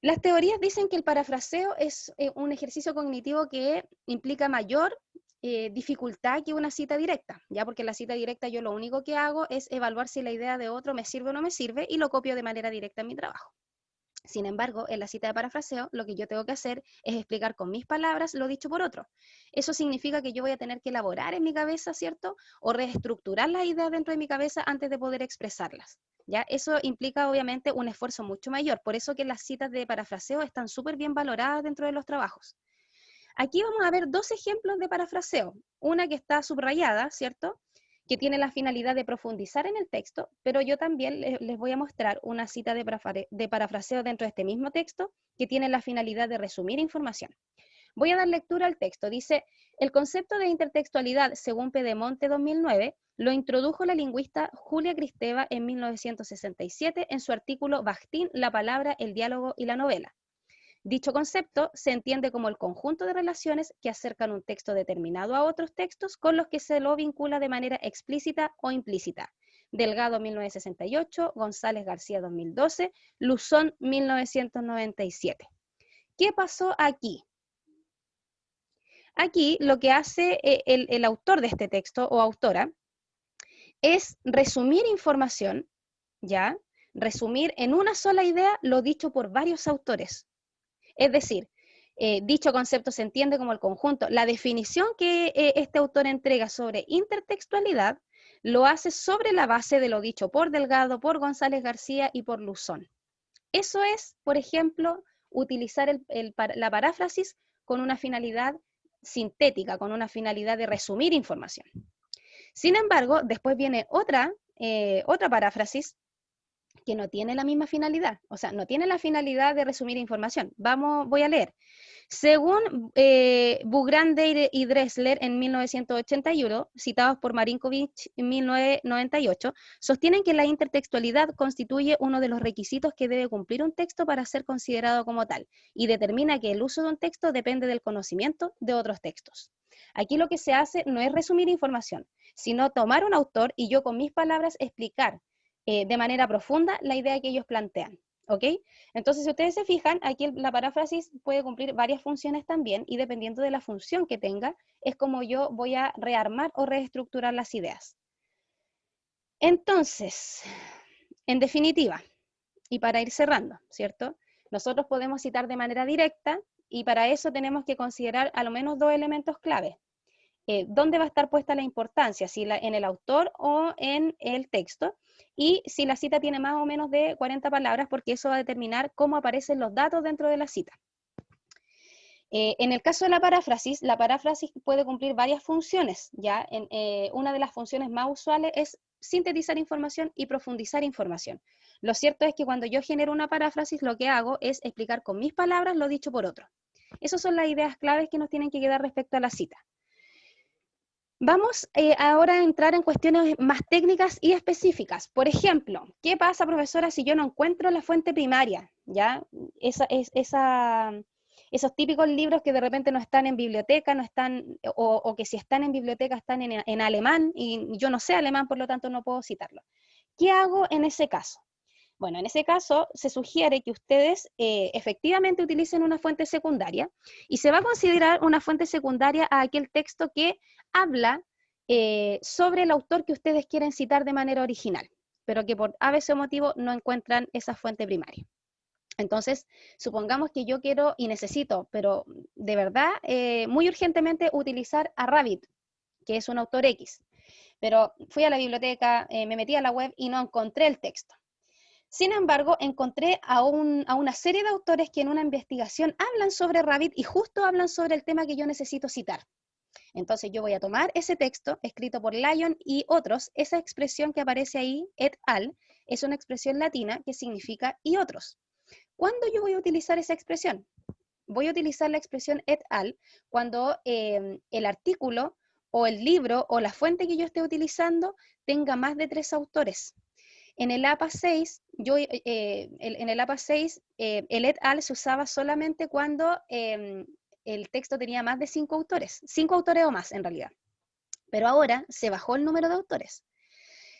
Las teorías dicen que el parafraseo es un ejercicio cognitivo que implica mayor dificultad que una cita directa, ¿ya? Porque en la cita directa yo lo único que hago es evaluar si la idea de otro me sirve o no me sirve y lo copio de manera directa en mi trabajo. Sin embargo, en la cita de parafraseo, lo que yo tengo que hacer es explicar con mis palabras lo dicho por otro. Eso significa que yo voy a tener que elaborar en mi cabeza, ¿cierto? O reestructurar las ideas dentro de mi cabeza antes de poder expresarlas, ¿ya? Eso implica, obviamente, un esfuerzo mucho mayor. Por eso que las citas de parafraseo están súper bien valoradas dentro de los trabajos. Aquí vamos a ver 2 ejemplos de parafraseo. Una que está subrayada, ¿cierto?, que tiene la finalidad de profundizar en el texto, pero yo también les voy a mostrar una cita de parafraseo dentro de este mismo texto que tiene la finalidad de resumir información. Voy a dar lectura al texto. Dice, el concepto de intertextualidad, según Pedemonte 2009, lo introdujo la lingüista Julia Kristeva en 1967 en su artículo Bakhtin, la palabra, el diálogo y la novela. Dicho concepto se entiende como el conjunto de relaciones que acercan un texto determinado a otros textos con los que se lo vincula de manera explícita o implícita. Delgado 1968, González García 2012, Luzón 1997. ¿Qué pasó aquí? Aquí lo que hace el autor de este texto o autora es resumir información, ¿ya? Resumir en una sola idea lo dicho por varios autores. Es decir, dicho concepto se entiende como el conjunto. La definición que este autor entrega sobre intertextualidad lo hace sobre la base de lo dicho por Delgado, por González García y por Luzón. Eso es, por ejemplo, utilizar la paráfrasis con una finalidad sintética, con una finalidad de resumir información. Sin embargo, después viene otra paráfrasis que no tiene la misma finalidad, o sea, no tiene la finalidad de resumir información. Voy a leer. Según Bugrande y Dressler en 1981, citados por Marinkovic en 1998, sostienen que la intertextualidad constituye uno de los requisitos que debe cumplir un texto para ser considerado como tal, y determina que el uso de un texto depende del conocimiento de otros textos. Aquí lo que se hace no es resumir información, sino tomar un autor y yo con mis palabras explicar de manera profunda la idea que ellos plantean. ¿Ok? Entonces, si ustedes se fijan, aquí la paráfrasis puede cumplir varias funciones también, y dependiendo de la función que tenga, es como yo voy a rearmar o reestructurar las ideas. Entonces, en definitiva, y para ir cerrando, ¿cierto? Nosotros podemos citar de manera directa, y para eso tenemos que considerar al menos dos elementos clave. ¿Dónde va a estar puesta la importancia? Si en el autor o en el texto, y si la cita tiene más o menos de 40 palabras, porque eso va a determinar cómo aparecen los datos dentro de la cita. En el caso de la paráfrasis puede cumplir varias funciones, ¿ya? Una de las funciones más usuales es sintetizar información y profundizar información. Lo cierto es que cuando yo genero una paráfrasis, lo que hago es explicar con mis palabras lo dicho por otro. Esas son las ideas claves que nos tienen que quedar respecto a la cita. Vamos ahora a entrar en cuestiones más técnicas y específicas. Por ejemplo, ¿qué pasa, profesora, si yo no encuentro la fuente primaria? ¿Ya? Esos típicos libros que de repente no están en biblioteca, no están, o que si están en biblioteca están en alemán, y yo no sé alemán, por lo tanto no puedo citarlo. ¿Qué hago en ese caso? Bueno, en ese caso se sugiere que ustedes efectivamente utilicen una fuente secundaria, y se va a considerar una fuente secundaria a aquel texto que habla sobre el autor que ustedes quieren citar de manera original, pero que por ABC motivo no encuentran esa fuente primaria. Entonces, supongamos que yo quiero y necesito, pero de verdad, muy urgentemente utilizar a Rabbit, que es un autor X, pero fui a la biblioteca, me metí a la web y no encontré el texto. Sin embargo, encontré a una serie de autores que en una investigación hablan sobre Rabbit y justo hablan sobre el tema que yo necesito citar. Entonces yo voy a tomar ese texto escrito por Lyon y otros. Esa expresión que aparece ahí, et al, es una expresión latina que significa y otros. ¿Cuándo yo voy a utilizar esa expresión? Voy a utilizar la expresión et al cuando el artículo o el libro o la fuente que yo esté utilizando tenga más de 3 autores. En el APA 6, el et al se usaba solamente cuando el texto tenía más de 5 autores, 5 autores o más en realidad. Pero ahora se bajó el número de autores.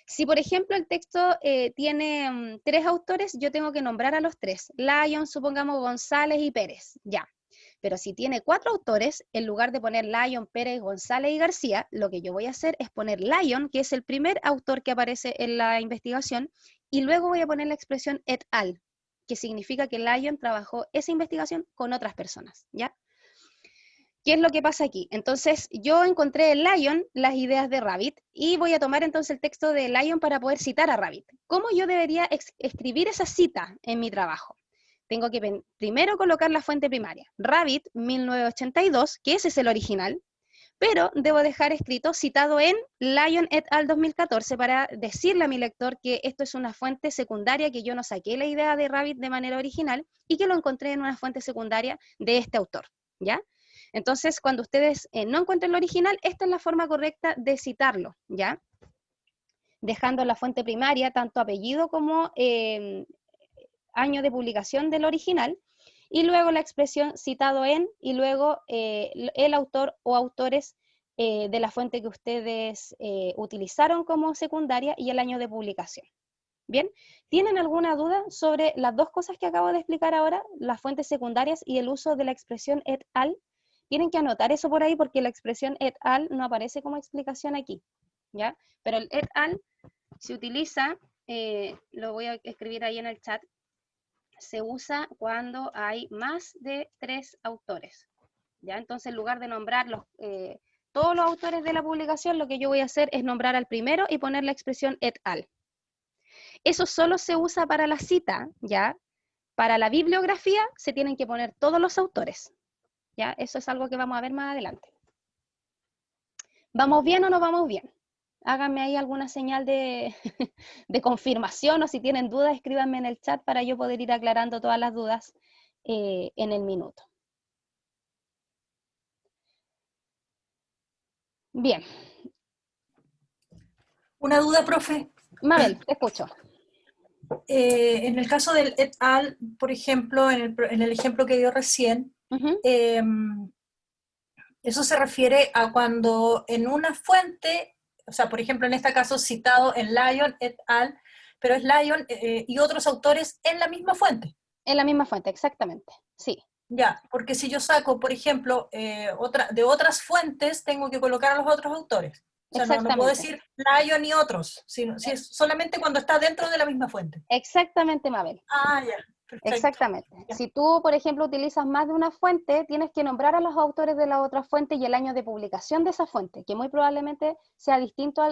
Si, por ejemplo, el texto tiene 3 autores, yo tengo que nombrar a los 3. Lyon, supongamos, González y Pérez, ya. Pero si tiene 4 autores, en lugar de poner Lyon, Pérez, González y García, lo que yo voy a hacer es poner Lyon, que es el primer autor que aparece en la investigación, y luego voy a poner la expresión et al, que significa que Lyon trabajó esa investigación con otras personas, ¿ya? ¿Qué es lo que pasa aquí? Entonces, yo encontré en Lyon las ideas de Rabbit, y voy a tomar entonces el texto de Lyon para poder citar a Rabbit. ¿Cómo yo debería escribir esa cita en mi trabajo? Tengo que primero colocar la fuente primaria, Rabbit 1982, que ese es el original, pero debo dejar escrito citado en Lyon et al 2014 para decirle a mi lector que esto es una fuente secundaria, que yo no saqué la idea de Rabbit de manera original y que lo encontré en una fuente secundaria de este autor, ¿ya? Entonces, cuando ustedes no encuentren lo original, esta es la forma correcta de citarlo, ¿ya? Dejando la fuente primaria, tanto apellido como año de publicación del original, y luego la expresión citado en, y luego el autor o autores de la fuente que ustedes utilizaron como secundaria y el año de publicación. ¿Bien? ¿Tienen alguna duda sobre las dos cosas que acabo de explicar ahora, las fuentes secundarias y el uso de la expresión et al? Tienen que anotar eso por ahí porque la expresión et al no aparece como explicación aquí, ¿ya? Pero el et al se utiliza, lo voy a escribir ahí en el chat, se usa cuando hay más de 3 autores, ¿ya? Entonces, en lugar de nombrar todos los autores de la publicación, lo que yo voy a hacer es nombrar al primero y poner la expresión et al. Eso solo se usa para la cita, ¿ya? Para la bibliografía se tienen que poner todos los autores, ¿ya? Eso es algo que vamos a ver más adelante. ¿Vamos bien o no vamos bien? Háganme ahí alguna señal de, de confirmación, o si tienen dudas, escríbanme en el chat para yo poder ir aclarando todas las dudas en el minuto. Bien. Una duda, profe. Mabel, te escucho. En el caso del et al, por ejemplo, en el ejemplo que dio recién, eso se refiere a cuando en una fuente, o sea, por ejemplo, en este caso citado en Lyon et al, pero es Lyon y otros autores en la misma fuente. En la misma fuente, exactamente, sí. Ya, porque si yo saco, por ejemplo, de otras fuentes, tengo que colocar a los otros autores. O sea, no puedo decir Lyon y otros, sino si es solamente cuando está dentro de la misma fuente. Exactamente, Mabel. Ah, ya. Perfecto. Exactamente. Ya. Si tú, por ejemplo, utilizas más de una fuente, tienes que nombrar a los autores de la otra fuente y el año de publicación de esa fuente, que muy probablemente sea distinto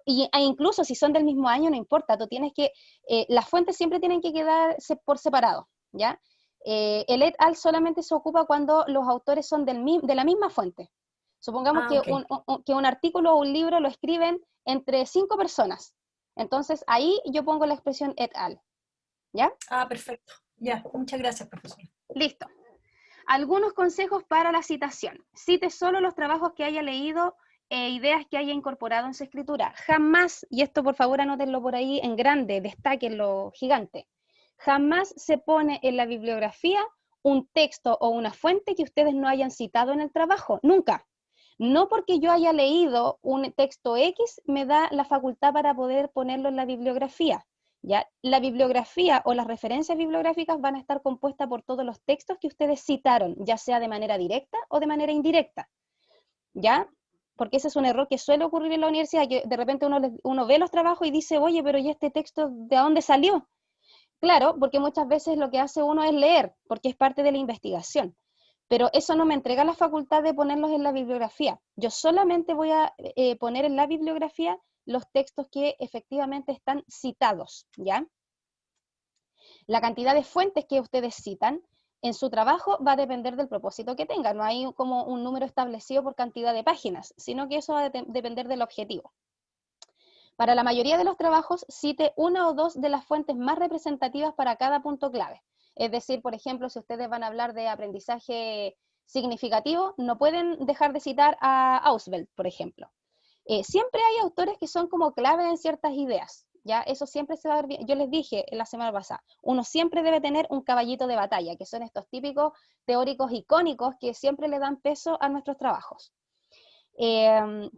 e incluso si son del mismo año, no importa, tú tienes que, las fuentes siempre tienen que quedar por separado, ¿ya? El et al solamente se ocupa cuando los autores son de la misma fuente. Supongamos que un artículo o un libro lo escriben entre 5 personas. Entonces, ahí yo pongo la expresión et al. ¿Ya? Ah, perfecto. Ya, muchas gracias, profesora. Listo. Algunos consejos para la citación. Cite solo los trabajos que haya leído e ideas que haya incorporado en su escritura. Jamás, y esto por favor anótenlo por ahí en grande, destáquenlo gigante, jamás se pone en la bibliografía un texto o una fuente que ustedes no hayan citado en el trabajo. Nunca. No porque yo haya leído un texto X me da la facultad para poder ponerlo en la bibliografía. ¿Ya? La bibliografía o las referencias bibliográficas van a estar compuestas por todos los textos que ustedes citaron, ya sea de manera directa o de manera indirecta, ¿ya? Porque ese es un error que suele ocurrir en la universidad, que de repente uno ve los trabajos y dice, oye, pero ¿y este texto de dónde salió? Claro, porque muchas veces lo que hace uno es leer, porque es parte de la investigación, pero eso no me entrega la facultad de ponerlos en la bibliografía. Yo solamente voy a poner en la bibliografía los textos que efectivamente están citados, ¿ya? La cantidad de fuentes que ustedes citan en su trabajo va a depender del propósito que tengan. No hay como un número establecido por cantidad de páginas, sino que eso va a depender del objetivo. Para la mayoría de los trabajos, cite una o dos de las fuentes más representativas para cada punto clave. Es decir, por ejemplo, si ustedes van a hablar de aprendizaje significativo, no pueden dejar de citar a Ausubel, por ejemplo. Siempre hay autores que son como clave en ciertas ideas, ¿ya? Eso siempre se va a ver bien. Yo les dije la semana pasada, uno siempre debe tener un caballito de batalla, que son estos típicos teóricos icónicos que siempre le dan peso a nuestros trabajos. ¿Qué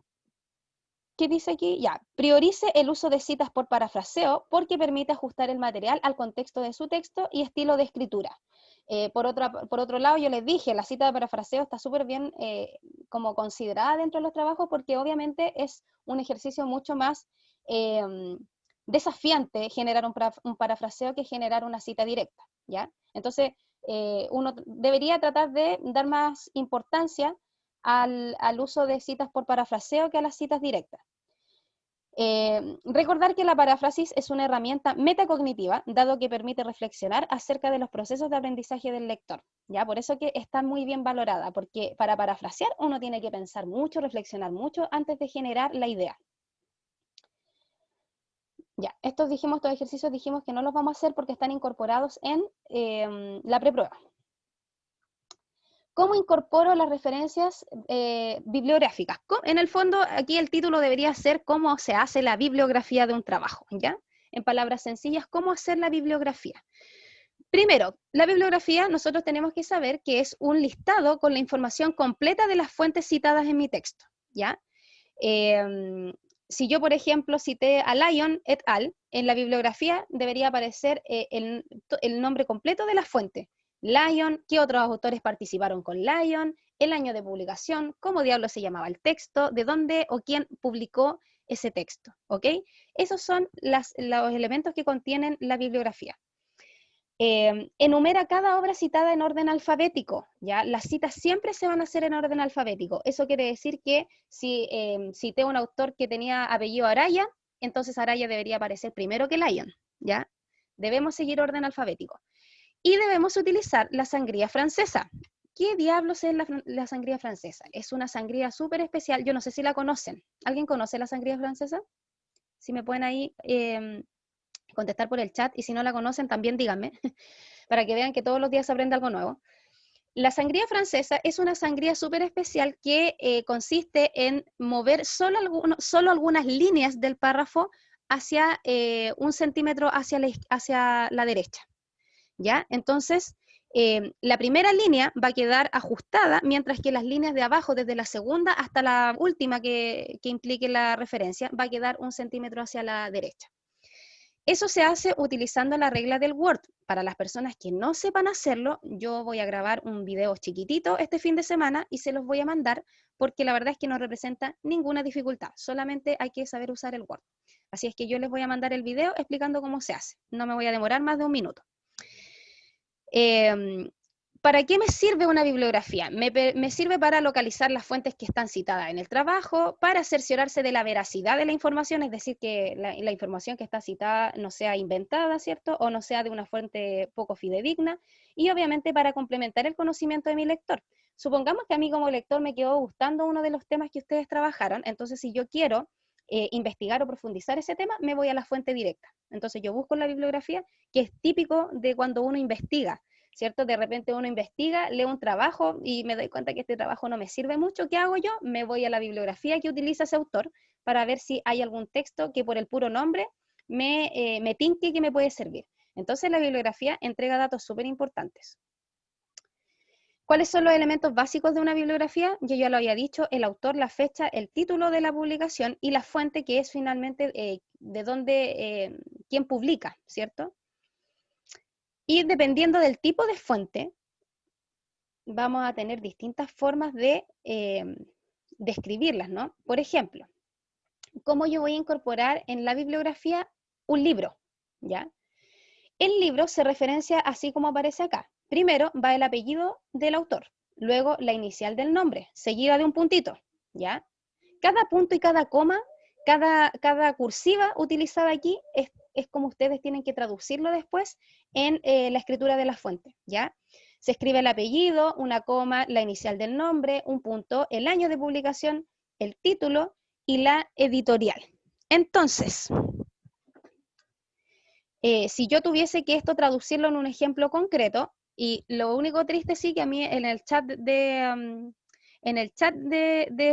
dice aquí? Ya, priorice el uso de citas por parafraseo porque permite ajustar el material al contexto de su texto y estilo de escritura. Por otro lado, yo les dije, la cita de parafraseo está súper bien como considerada dentro de los trabajos porque obviamente es un ejercicio mucho más desafiante generar un parafraseo que generar una cita directa, ¿ya? Entonces, uno debería tratar de dar más importancia al uso de citas por parafraseo que a las citas directas. Recordar que la paráfrasis es una herramienta metacognitiva, dado que permite reflexionar acerca de los procesos de aprendizaje del lector, ¿ya? Por eso que está muy bien valorada, porque para parafrasear uno tiene que pensar mucho, reflexionar mucho antes de generar la idea. Ya, estos ejercicios dijimos que no los vamos a hacer porque están incorporados en la preprueba. ¿Cómo incorporo las referencias bibliográficas? En el fondo, aquí el título debería ser ¿cómo se hace la bibliografía de un trabajo? ¿Ya? En palabras sencillas, ¿cómo hacer la bibliografía? Primero, la bibliografía nosotros tenemos que saber que es un listado con la información completa de las fuentes citadas en mi texto, ¿ya? Si yo, por ejemplo, cité a Lyon et al, en la bibliografía debería aparecer el nombre completo de la fuente. Lyon, qué otros autores participaron con Lyon, el año de publicación, cómo diablos se llamaba el texto, de dónde o quién publicó ese texto, ¿ok? Esos son los elementos que contienen la bibliografía. Enumera cada obra citada en orden alfabético, ¿ya? Las citas siempre se van a hacer en orden alfabético. Eso quiere decir que si cité un autor que tenía apellido Araya, entonces Araya debería aparecer primero que Lyon, ¿ya? Debemos seguir orden alfabético. Y debemos utilizar la sangría francesa, ¿qué diablos es la sangría francesa? Es una sangría súper especial, yo no sé si la conocen. ¿Alguien conoce la sangría francesa? Si me pueden ahí contestar por el chat, y si no la conocen también díganme, para que vean que todos los días se aprende algo nuevo. La sangría francesa es una sangría súper especial que consiste en mover solo algunas líneas del párrafo hacia 1 centímetro hacia la derecha, ¿ya? Entonces, la primera línea va a quedar ajustada, mientras que las líneas de abajo, desde la segunda hasta la última que implique la referencia, va a quedar 1 centímetro hacia la derecha. Eso se hace utilizando la regla del Word. Para las personas que no sepan hacerlo, yo voy a grabar un video chiquitito este fin de semana y se los voy a mandar, porque la verdad es que no representa ninguna dificultad, solamente hay que saber usar el Word. Así es que yo les voy a mandar el video explicando cómo se hace. No me voy a demorar más de 1 minuto. ¿Para qué me sirve una bibliografía? Me sirve para localizar las fuentes que están citadas en el trabajo, para cerciorarse de la veracidad de la información, es decir, que la información que está citada no sea inventada, ¿cierto? O no sea de una fuente poco fidedigna, y obviamente para complementar el conocimiento de mi lector. Supongamos que a mí como lector me quedó gustando uno de los temas que ustedes trabajaron, entonces si yo quiero investigar o profundizar ese tema, me voy a la fuente directa. Entonces yo busco la bibliografía, que es típico de cuando uno investiga, ¿cierto? De repente uno investiga, lee un trabajo y me doy cuenta que este trabajo no me sirve mucho. ¿Qué hago yo? Me voy a la bibliografía que utiliza ese autor para ver si hay algún texto que por el puro nombre me tinque que me puede servir. Entonces la bibliografía entrega datos súper importantes. ¿Cuáles son los elementos básicos de una bibliografía? Yo ya lo había dicho: el autor, la fecha, el título de la publicación y la fuente, que es finalmente de dónde, quién publica, ¿cierto? Y dependiendo del tipo de fuente, vamos a tener distintas formas de escribirlas, ¿no? Por ejemplo, ¿cómo yo voy a incorporar en la bibliografía un libro? ¿Ya? El libro se referencia así como aparece acá. Primero va el apellido del autor, luego la inicial del nombre, seguida de un puntito, ¿ya? Cada punto y cada coma, cada cursiva utilizada aquí es como ustedes tienen que traducirlo después en la escritura de la fuente, ¿ya? Se escribe el apellido, una coma, la inicial del nombre, un punto, el año de publicación, el título y la editorial. Entonces, si yo tuviese que esto traducirlo en un ejemplo concreto, y lo único triste sí que a mí en el chat de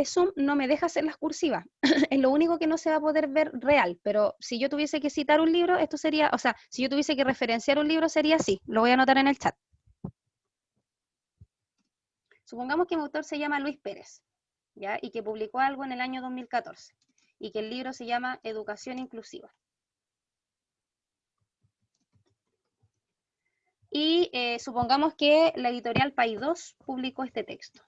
Zoom no me deja hacer las cursivas, es lo único que no se va a poder ver real, pero si yo tuviese que citar un libro, esto sería, o sea, si yo tuviese que referenciar un libro sería así, lo voy a anotar en el chat. Supongamos que mi autor se llama Luis Pérez, ¿ya? Y que publicó algo en el año 2014, y que el libro se llama Educación Inclusiva. Y supongamos que la editorial Paidós publicó este texto.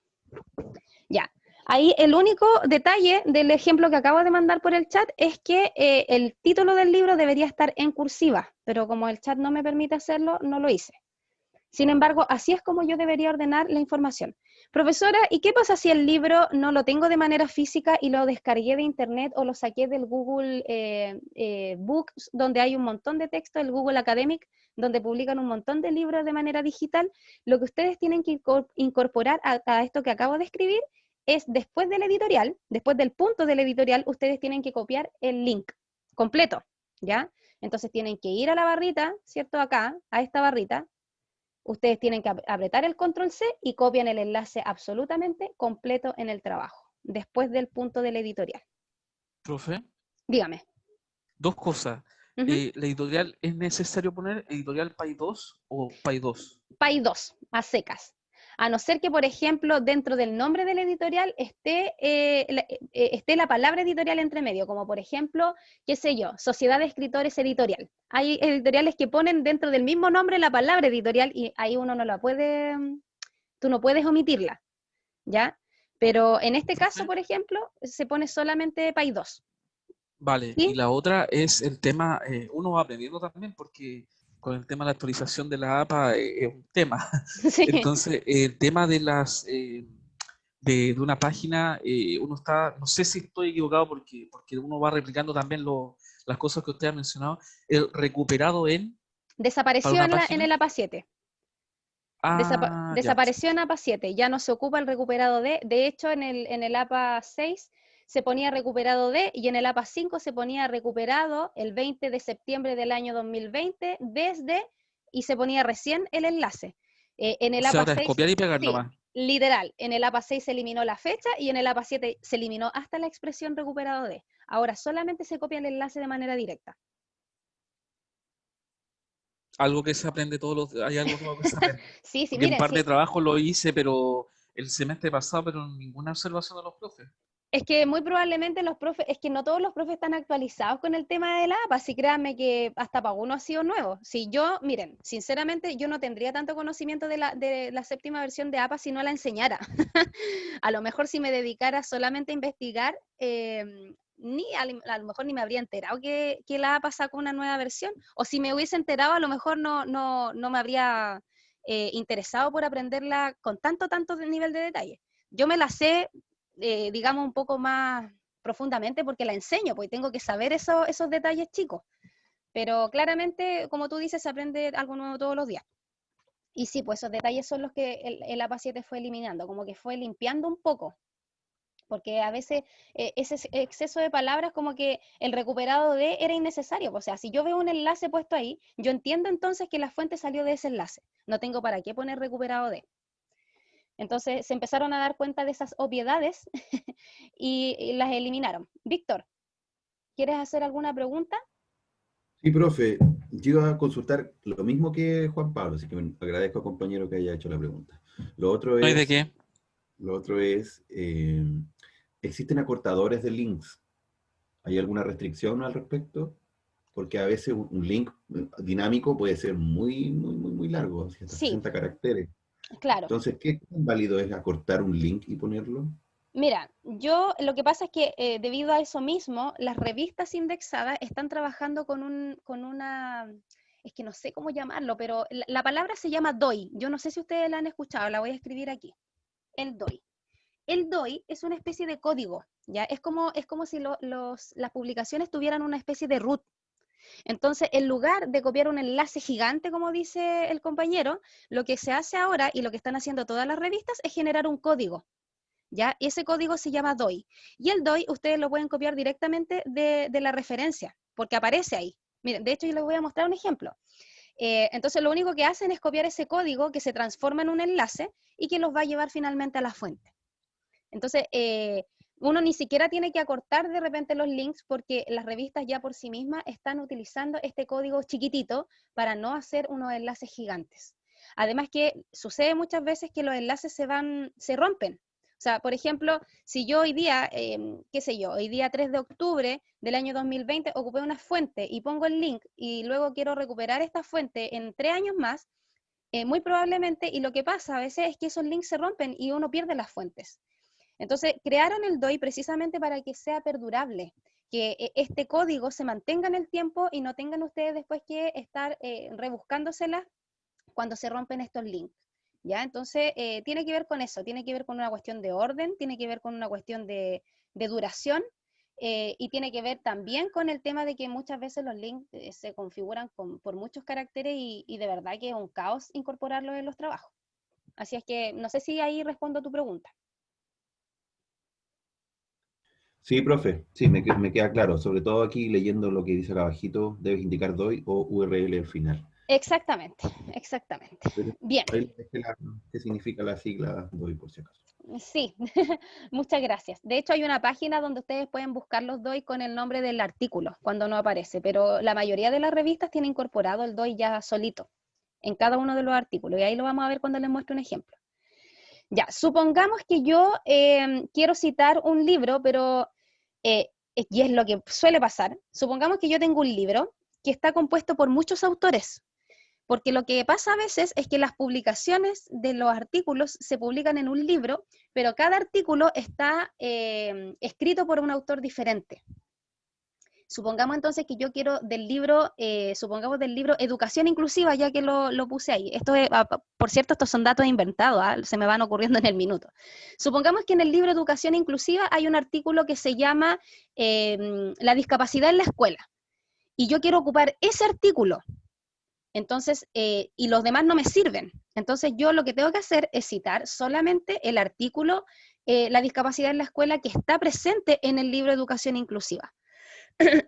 Ya, ahí el único detalle del ejemplo que acabo de mandar por el chat es que el título del libro debería estar en cursiva, pero como el chat no me permite hacerlo, no lo hice. Sin embargo, así es como yo debería ordenar la información. Profesora, ¿y qué pasa si el libro no lo tengo de manera física y lo descargué de internet o lo saqué del Google Books, donde hay un montón de texto, el Google Academic, donde publican un montón de libros de manera digital? Lo que ustedes tienen que incorporar a esto que acabo de escribir es, después del editorial, después del punto del editorial, ustedes tienen que copiar el link completo, ¿ya? Entonces tienen que ir a la barrita, ¿cierto? Acá, a esta barrita. Ustedes tienen que apretar el control C y copian el enlace absolutamente completo en el trabajo, después del punto del editorial. Profe, Dígame. dos cosas. ¿La editorial es necesario poner editorial Paidós o Paidós? Paidós, a secas. A no ser que, por ejemplo, dentro del nombre del editorial esté la palabra editorial entre medio, como por ejemplo, qué sé yo, Sociedad de Escritores Editorial. Hay editoriales que ponen dentro del mismo nombre la palabra editorial y ahí uno no la puede, tú no puedes omitirla, ¿ya? Pero en este caso, por ejemplo, se pone solamente Paidós. Vale, ¿Sí? y la otra es el tema, uno va aprendiendo también porque con el tema de la actualización de la APA es un tema. Sí. Entonces, el tema de las de una página, uno está, no sé si estoy equivocado porque uno va replicando también las cosas que usted ha mencionado, el recuperado en... Desapareció en el APA 7. Ah, ya. Desapareció en APA 7, ya no se ocupa el recuperado D. De hecho, en el APA 6 se ponía recuperado D y en el APA 5 se ponía recuperado el 20 de septiembre del año 2020 desde, y se ponía recién el enlace. En el O sea, APA ahora es 6, copiar y pegar sí, nomás. literal, en el APA 6 se eliminó la fecha y en el APA 7 se eliminó hasta la expresión recuperado D. Ahora solamente se copia el enlace de manera directa. Algo que se aprende todos los días. Hay algo nuevo que se aprende. Sí, Porque un miren, par sí. de trabajos lo hice, pero el semestre pasado, pero ninguna observación de los profes. Es que muy probablemente los profes, es que no todos los profes están actualizados con el tema de la APA, así créanme que hasta para uno ha sido nuevo. Si yo, miren, sinceramente yo no tendría tanto conocimiento de la séptima versión de APA si no la enseñara. A lo mejor si me dedicara solamente a investigar, a lo mejor ni me habría enterado que la APA sacó una nueva versión, o si me hubiese enterado a lo mejor no me habría interesado por aprenderla con tanto nivel de detalle. Yo me la sé, digamos, un poco más profundamente porque la enseño, pues tengo que saber esos detalles chicos. Pero claramente, como tú dices, se aprende algo nuevo todos los días. Y sí, pues esos detalles son los que el APA 7 fue eliminando, como que fue limpiando un poco. Porque a veces ese exceso de palabras como que el recuperado de era innecesario. O sea, si yo veo un enlace puesto ahí, yo entiendo entonces que la fuente salió de ese enlace. No tengo para qué poner recuperado de. Entonces se empezaron a dar cuenta de esas obviedades y las eliminaron. Víctor, ¿quieres hacer alguna pregunta? Sí, profe, yo iba a consultar lo mismo que Juan Pablo, así que me agradezco al compañero que haya hecho la pregunta. Lo otro No hay de es, qué. lo otro es, ¿existen acortadores de links? ¿Hay alguna restricción al respecto? Porque a veces un link dinámico puede ser muy largo, hasta Sí, 60 caracteres. claro. Entonces, ¿qué tan válido es acortar un link y ponerlo? Mira, lo que pasa es que debido a eso mismo, las revistas indexadas están trabajando con una, es que no sé cómo llamarlo, pero la palabra se llama DOI. Yo no sé si ustedes la han escuchado, la voy a escribir aquí. El DOI. El DOI es una especie de código, ¿ya? Es como si las publicaciones tuvieran una especie de root. Entonces, en lugar de copiar un enlace gigante, como dice el compañero, lo que se hace ahora y lo que están haciendo todas las revistas es generar un código. ¿Ya? Y ese código se llama DOI. Y el DOI ustedes lo pueden copiar directamente de la referencia, porque aparece ahí. Miren, de hecho yo les voy a mostrar un ejemplo. Entonces lo único que hacen es copiar ese código que se transforma en un enlace y que los va a llevar finalmente a la fuente. Entonces, uno ni siquiera tiene que acortar de repente los links porque las revistas ya por sí mismas están utilizando este código chiquitito para no hacer unos enlaces gigantes. Además que sucede muchas veces que los enlaces se rompen. O sea, por ejemplo, si yo hoy día, qué sé yo, hoy día 3 de octubre del año 2020 ocupé una fuente y pongo el link y luego quiero recuperar esta fuente en 3 años más, muy probablemente, y lo que pasa a veces es que esos links se rompen y uno pierde las fuentes. Entonces, crearon el DOI precisamente para que sea perdurable, que este código se mantenga en el tiempo y no tengan ustedes después que estar rebuscándoselas cuando se rompen estos links. ¿Ya? Entonces, tiene que ver con eso, tiene que ver con una cuestión de orden, tiene que ver con una cuestión de duración, y tiene que ver también con el tema de que muchas veces los links se configuran por muchos caracteres y de verdad que es un caos incorporarlos en los trabajos. Así es que no sé si ahí respondo a tu pregunta. Sí, profe, sí, me queda claro. Sobre todo aquí leyendo lo que dice acá abajito, debes indicar DOI o URL al final. Exactamente, exactamente. Pero Bien, ahí les dejé qué significa la sigla DOI por si acaso. sí, muchas gracias. De hecho, hay una página donde ustedes pueden buscar los DOI con el nombre del artículo, cuando no aparece, pero la mayoría de las revistas tiene incorporado el DOI ya solito, en cada uno de los artículos, y ahí lo vamos a ver cuando les muestre un ejemplo. Ya, supongamos que yo quiero citar un libro, pero, y es lo que suele pasar, supongamos que yo tengo un libro que está compuesto por muchos autores, porque lo que pasa a veces es que las publicaciones de los artículos se publican en un libro, pero cada artículo está escrito por un autor diferente. Supongamos entonces que yo quiero supongamos del libro Educación Inclusiva, ya que lo puse ahí. Esto es, por cierto, estos son datos inventados, se me van ocurriendo en el minuto. Supongamos que en el libro Educación Inclusiva hay un artículo que se llama La discapacidad en la escuela, y yo quiero ocupar ese artículo. Entonces, y los demás no me sirven. Entonces yo lo que tengo que hacer es citar solamente el artículo La discapacidad en la escuela que está presente en el libro Educación Inclusiva.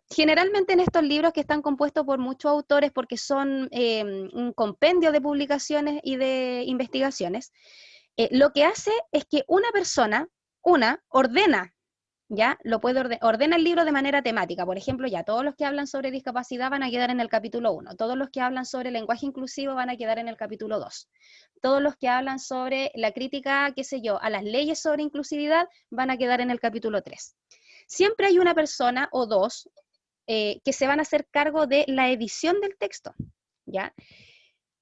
Generalmente en estos libros que están compuestos por muchos autores porque son un compendio de publicaciones y de investigaciones, lo que hace es que una persona, ordena, ¿ya? Ordena el libro de manera temática. Por ejemplo, ya todos los que hablan sobre discapacidad van a quedar en el capítulo 1, todos los que hablan sobre lenguaje inclusivo van a quedar en el capítulo 2, todos los que hablan sobre la crítica, qué sé yo, a las leyes sobre inclusividad van a quedar en el capítulo 3. Siempre hay una persona o dos que se van a hacer cargo de la edición del texto, ¿ya?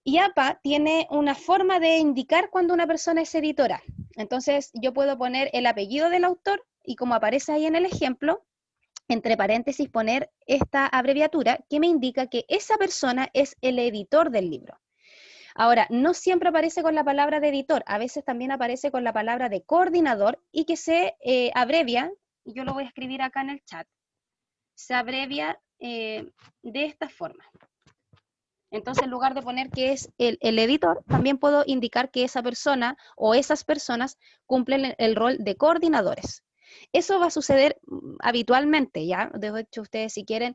Y APA tiene una forma de indicar cuando una persona es editora. Entonces yo puedo poner el apellido del autor y como aparece ahí en el ejemplo, entre paréntesis poner esta abreviatura que me indica que esa persona es el editor del libro. Ahora, no siempre aparece con la palabra de editor, a veces también aparece con la palabra de coordinador y que se abrevia, y yo lo voy a escribir acá en el chat, se abrevia de esta forma. Entonces, en lugar de poner que es el editor, también puedo indicar que esa persona o esas personas cumplen el rol de coordinadores. Eso va a suceder habitualmente, ¿ya? De hecho, ustedes si quieren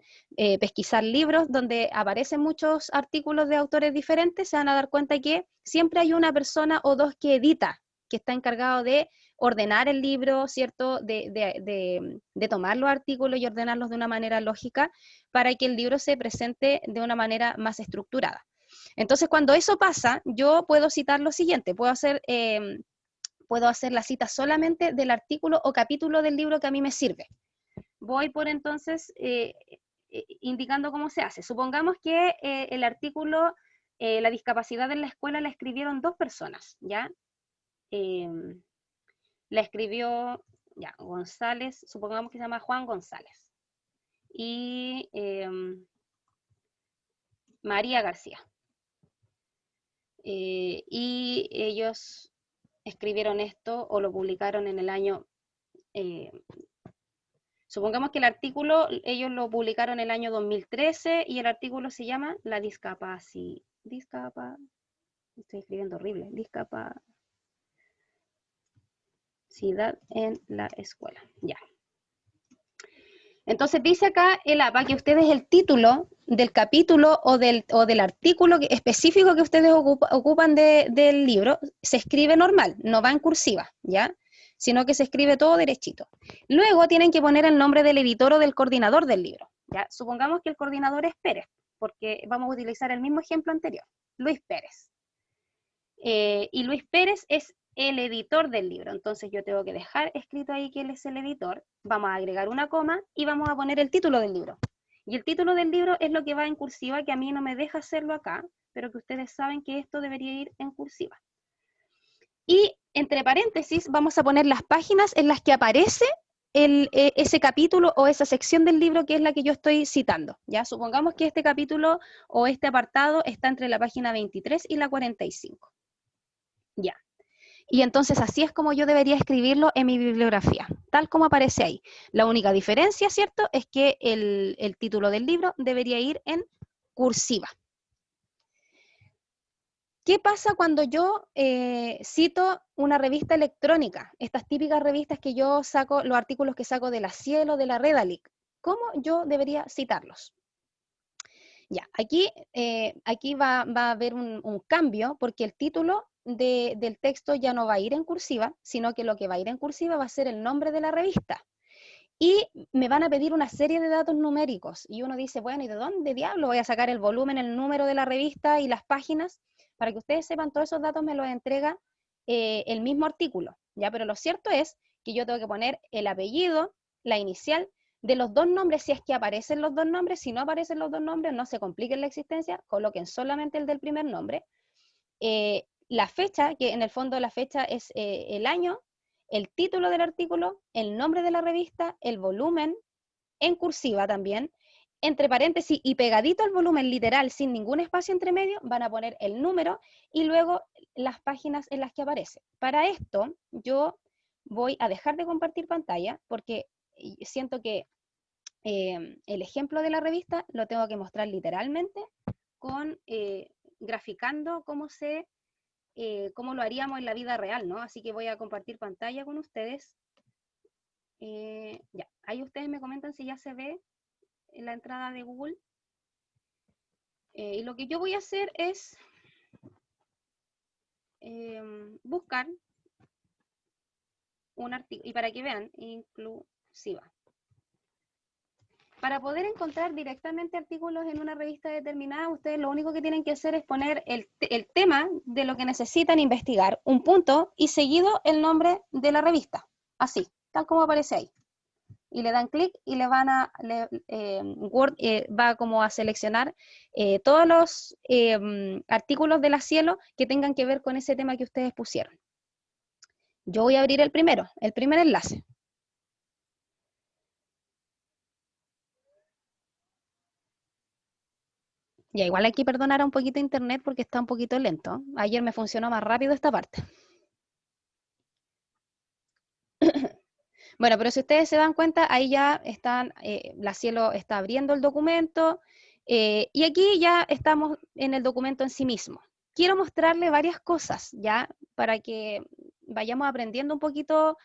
pesquisar libros donde aparecen muchos artículos de autores diferentes, se van a dar cuenta que siempre hay una persona o dos que edita, que está encargado de ordenar el libro, ¿cierto? De tomar los artículos y ordenarlos de una manera lógica para que el libro se presente de una manera más estructurada. Entonces, cuando eso pasa, yo puedo citar lo siguiente, puedo hacer la cita solamente del artículo o capítulo del libro que a mí me sirve. Voy por entonces indicando cómo se hace. Supongamos que el artículo La discapacidad en la escuela la escribieron dos personas, ¿ya? La escribió ya, González, supongamos que se llama Juan González, y María García. Y ellos escribieron esto o lo publicaron en el año, supongamos que el artículo, ellos lo publicaron en el año 2013 y el artículo se llama La discapacidad, estoy escribiendo horrible, discapacidad en la escuela, ya. Entonces dice acá el APA que ustedes el título del capítulo o del artículo específico que ustedes ocupan del libro se escribe normal, no va en cursiva, ¿ya? Sino que se escribe todo derechito. Luego tienen que poner el nombre del editor o del coordinador del libro, ¿ya? Supongamos que el coordinador es Pérez, porque vamos a utilizar el mismo ejemplo anterior, Luis Pérez. Y Luis Pérez es el editor del libro, entonces yo tengo que dejar escrito ahí que él es el editor, vamos a agregar una coma y vamos a poner el título del libro. Y el título del libro es lo que va en cursiva, que a mí no me deja hacerlo acá, pero que ustedes saben que esto debería ir en cursiva. Y entre paréntesis vamos a poner las páginas en las que aparece ese capítulo o esa sección del libro que es la que yo estoy citando, ¿ya? Supongamos que este capítulo o este apartado está entre la página 23 y la 45. Ya. Y entonces así es como yo debería escribirlo en mi bibliografía, tal como aparece ahí. La única diferencia, ¿cierto?, es que el título del libro debería ir en cursiva. ¿Qué pasa cuando yo cito una revista electrónica? Estas típicas revistas que yo saco, los artículos que saco de la Cielo, de la Redalic. ¿Cómo yo debería citarlos? Ya, aquí va a haber un cambio porque el título del texto ya no va a ir en cursiva, sino que lo que va a ir en cursiva va a ser el nombre de la revista. Y me van a pedir una serie de datos numéricos. Y uno dice, bueno, ¿y de dónde diablo voy a sacar el volumen, el número de la revista y las páginas? Para que ustedes sepan, todos esos datos me los entrega el mismo artículo, ¿ya? Pero lo cierto es que yo tengo que poner el apellido, la inicial, de los dos nombres, si es que aparecen los dos nombres. Si no aparecen los dos nombres, no se compliquen la existencia, coloquen solamente el del primer nombre. La fecha, que en el fondo la fecha es el año, el título del artículo, el nombre de la revista, el volumen, en cursiva también, entre paréntesis y pegadito al volumen literal, sin ningún espacio entre medio, van a poner el número y luego las páginas en las que aparece. Para esto, yo voy a dejar de compartir pantalla porque siento que el ejemplo de la revista lo tengo que mostrar literalmente con graficando cómo lo haríamos en la vida real, ¿no? Así que voy a compartir pantalla con ustedes. Ya, ahí ustedes me comentan si ya se ve en la entrada de Google. Y lo que yo voy a hacer es buscar un artículo, y para que vean, inclusiva. Para poder encontrar directamente artículos en una revista determinada, ustedes lo único que tienen que hacer es poner el tema de lo que necesitan investigar, un punto, y seguido el nombre de la revista. Así, tal como aparece ahí. Y le dan clic y le van a, Word va como a seleccionar todos los artículos de la Cielo que tengan que ver con ese tema que ustedes pusieron. Yo voy a abrir el primer enlace. Ya, igual hay que perdonar a un poquito internet porque está un poquito lento. Ayer me funcionó más rápido esta parte. Bueno, pero si ustedes se dan cuenta, ahí ya están, la Cielo está abriendo el documento, y aquí ya estamos en el documento en sí mismo. Quiero mostrarle varias cosas, ya, para que vayamos aprendiendo un poquito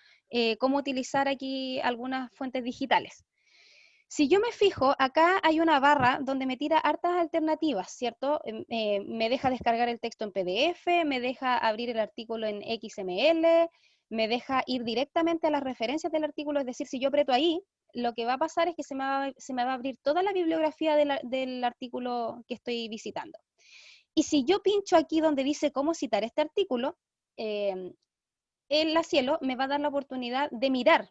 cómo utilizar aquí algunas fuentes digitales. Si yo me fijo, acá hay una barra donde me tira hartas alternativas, ¿cierto? Me deja descargar el texto en PDF, me deja abrir el artículo en XML, me deja ir directamente a las referencias del artículo, es decir, si yo aprieto ahí, lo que va a pasar es que se me va a abrir toda la bibliografía del artículo que estoy visitando. Y si yo pincho aquí donde dice cómo citar este artículo, en la Cielo me va a dar la oportunidad de mirar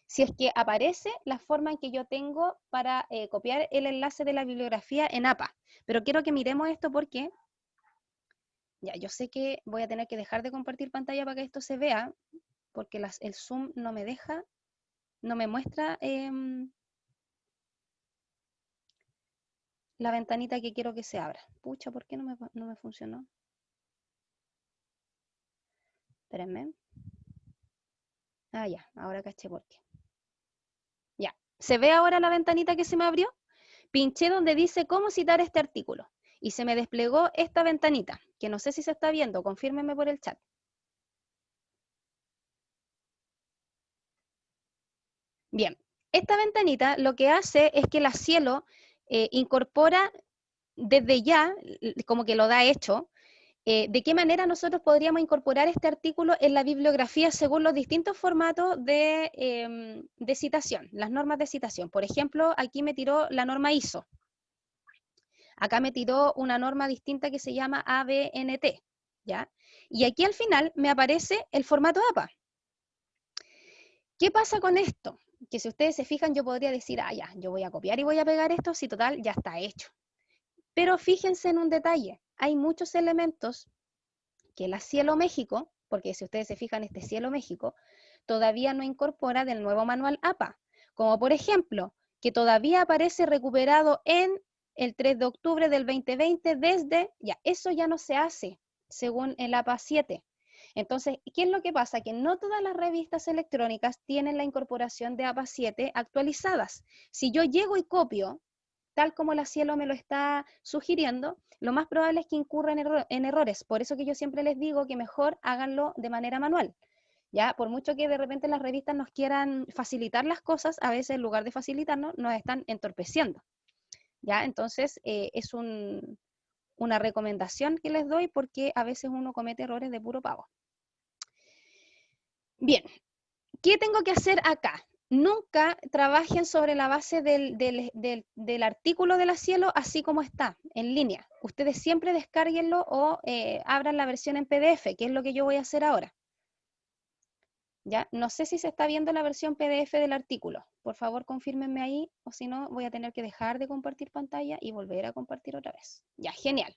si es que aparece la forma en que yo tengo para copiar el enlace de la bibliografía en APA. Pero quiero que miremos esto porque, ya, yo sé que voy a tener que dejar de compartir pantalla para que esto se vea, porque el Zoom no me deja, no me muestra la ventanita que quiero que se abra. Pucha, ¿por qué no me funcionó? Espérenme. Ah, ya, ahora caché por qué. Ya, ¿se ve ahora la ventanita que se me abrió? Pinché donde dice cómo citar este artículo y se me desplegó esta ventanita, que no sé si se está viendo, confírmenme por el chat. Bien, esta ventanita lo que hace es que la Cielo incorpora desde ya, como que lo da hecho, de qué manera nosotros podríamos incorporar este artículo en la bibliografía según los distintos formatos de citación, las normas de citación. Por ejemplo, aquí me tiró la norma ISO. Acá me tiró una norma distinta que se llama ABNT, ¿ya? Y aquí al final me aparece el formato APA. ¿Qué pasa con esto? Que si ustedes se fijan, yo podría decir, ah, ya, yo voy a copiar y voy a pegar esto, si total, ya está hecho. Pero fíjense en un detalle, hay muchos elementos que la Cielo México, porque si ustedes se fijan, este Cielo México, todavía no incorpora del nuevo manual APA, como por ejemplo, que todavía aparece recuperado en el 3 de octubre del 2020 desde, ya, eso ya no se hace según el APA 7. Entonces, ¿qué es lo que pasa? Que no todas las revistas electrónicas tienen la incorporación de APA 7 actualizadas. Si yo llego y copio, tal como la Cielo me lo está sugiriendo, lo más probable es que incurra en errores. Por eso que yo siempre les digo que mejor háganlo de manera manual. ¿Ya? Por mucho que de repente las revistas nos quieran facilitar las cosas, a veces en lugar de facilitarnos, nos están entorpeciendo. ¿Ya? Entonces, es una recomendación que les doy porque a veces uno comete errores de puro pago. Bien, ¿qué tengo que hacer acá? Nunca trabajen sobre la base del artículo de la Cielo así como está, en línea. Ustedes siempre descárguenlo o abran la versión en PDF, que es lo que yo voy a hacer ahora. ¿Ya? No sé si se está viendo la versión PDF del artículo. Por favor, confírmenme ahí, o si no, voy a tener que dejar de compartir pantalla y volver a compartir otra vez. Ya, genial.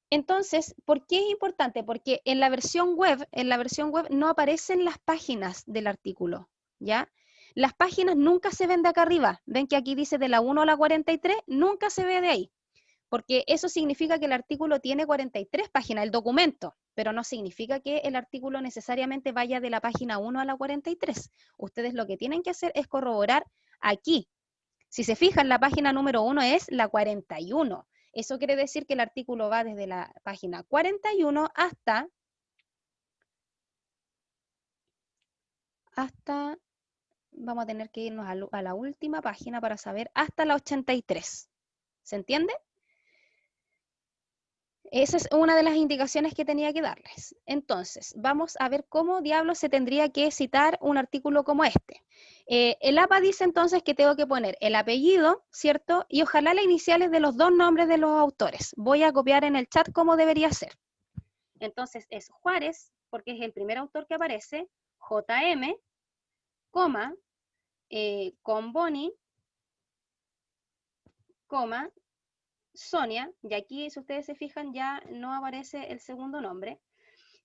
Entonces, ¿por qué es importante? Porque en la versión web no aparecen las páginas del artículo, ¿ya? Las páginas nunca se ven de acá arriba. Ven que aquí dice de la 1 a la 43, nunca se ve de ahí. Porque eso significa que el artículo tiene 43 páginas, el documento, pero no significa que el artículo necesariamente vaya de la página 1 a la 43. Ustedes lo que tienen que hacer es corroborar aquí. Si se fijan, la página número 1 es la 41. Eso quiere decir que el artículo va desde la página 41 hasta, vamos a tener que irnos a la última página para saber, hasta la 83. ¿Se entiende? Esa es una de las indicaciones que tenía que darles. Entonces, vamos a ver cómo diablos se tendría que citar un artículo como este. El APA dice entonces que tengo que poner el apellido, ¿cierto? Y ojalá las iniciales de los 2 nombres de los autores. Voy a copiar en el chat cómo debería ser. Entonces es Juárez, porque es el primer autor que aparece, JM, coma, con Bonnie, coma, Sonia, y aquí si ustedes se fijan ya no aparece el segundo nombre.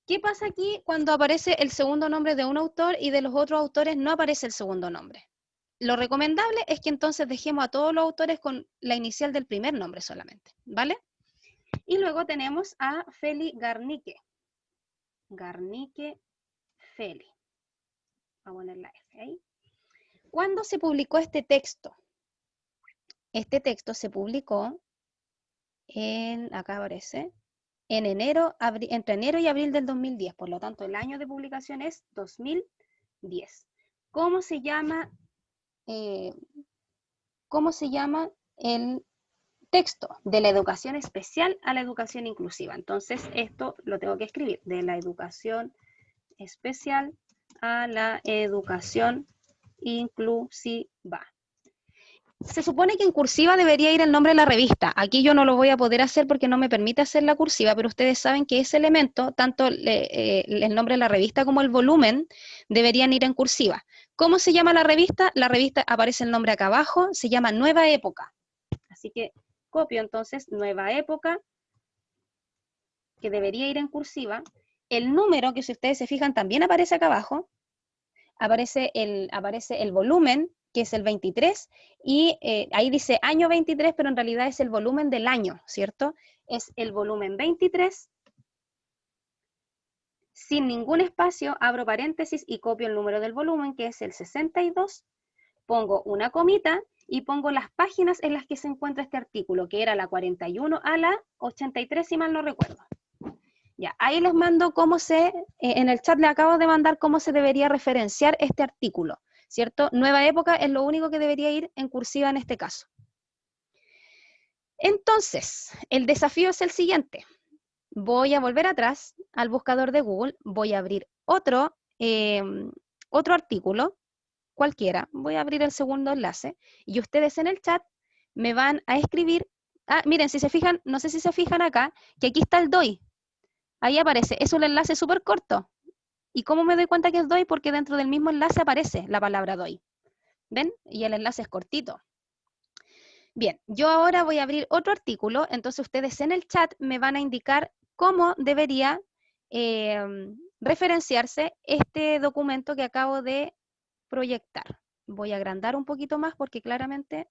¿Qué pasa aquí cuando aparece el segundo nombre de un autor y de los otros autores no aparece el segundo nombre? Lo recomendable es que entonces dejemos a todos los autores con la inicial del primer nombre solamente, ¿vale? Y luego tenemos a Feli Garnique. Garnique Feli. Vamos a poner la F ahí. ¿Cuándo se publicó este texto? Este texto se publicó acá aparece, entre enero y abril del 2010, por lo tanto el año de publicación es 2010. ¿Cómo se llama el texto? De la educación especial a la educación inclusiva. Entonces esto lo tengo que escribir, de la educación especial a la educación inclusiva. Se supone que en cursiva debería ir el nombre de la revista. Aquí yo no lo voy a poder hacer porque no me permite hacer la cursiva, pero ustedes saben que ese elemento, tanto el nombre de la revista como el volumen, deberían ir en cursiva. ¿Cómo se llama la revista? La revista, aparece el nombre acá abajo, se llama Nueva Época. Así que copio entonces Nueva Época, que debería ir en cursiva. El número, que si ustedes se fijan también aparece acá abajo, aparece el volumen, que es el 23, y ahí dice año 23, pero en realidad es el volumen del año, ¿cierto? Es el volumen 23, sin ningún espacio, abro paréntesis y copio el número del volumen, que es el 62, pongo una comita y pongo las páginas en las que se encuentra este artículo, que era la 41 a la 83, si mal no recuerdo. Ya, ahí les mando en el chat les acabo de mandar cómo se debería referenciar este artículo, ¿cierto? Nueva Época es lo único que debería ir en cursiva en este caso. Entonces, el desafío es el siguiente. Voy a volver atrás al buscador de Google, voy a abrir otro artículo, cualquiera, voy a abrir el segundo enlace, y ustedes en el chat me van a escribir, miren, si se fijan, no sé si se fijan acá, que aquí está el DOI. Ahí aparece, es un enlace súper corto. ¿Y cómo me doy cuenta que es DOI? Porque dentro del mismo enlace aparece la palabra DOI. ¿Ven? Y el enlace es cortito. Bien, yo ahora voy a abrir otro artículo, entonces ustedes en el chat me van a indicar cómo debería referenciarse este documento que acabo de proyectar. Voy a agrandar un poquito más porque claramente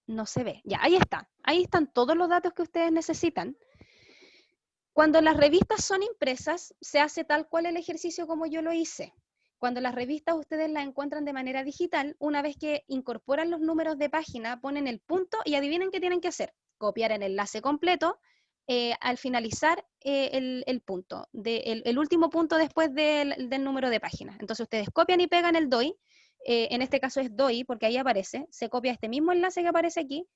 no se ve. Ya, ahí está. Ahí están todos los datos que ustedes necesitan. Cuando las revistas son impresas, se hace tal cual el ejercicio como yo lo hice. Cuando las revistas ustedes las encuentran de manera digital, una vez que incorporan los números de página, ponen el punto y adivinen qué tienen que hacer. Copiar el enlace completo al finalizar el punto, el último punto después del número de página. Entonces ustedes copian y pegan el DOI, en este caso es DOI porque ahí aparece, se copia este mismo enlace que aparece aquí,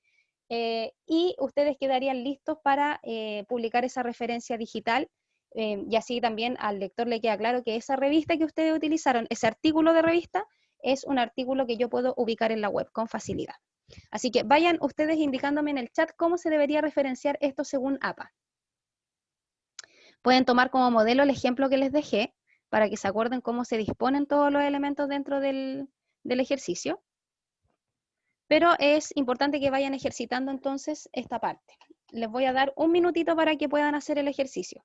y ustedes quedarían listos para publicar esa referencia digital, y así también al lector le queda claro que esa revista que ustedes utilizaron, ese artículo de revista, es un artículo que yo puedo ubicar en la web con facilidad. Así que vayan ustedes indicándome en el chat cómo se debería referenciar esto según APA. Pueden tomar como modelo el ejemplo que les dejé, para que se acuerden cómo se disponen todos los elementos dentro del ejercicio. Pero es importante que vayan ejercitando entonces esta parte. Les voy a dar un minutito para que puedan hacer el ejercicio.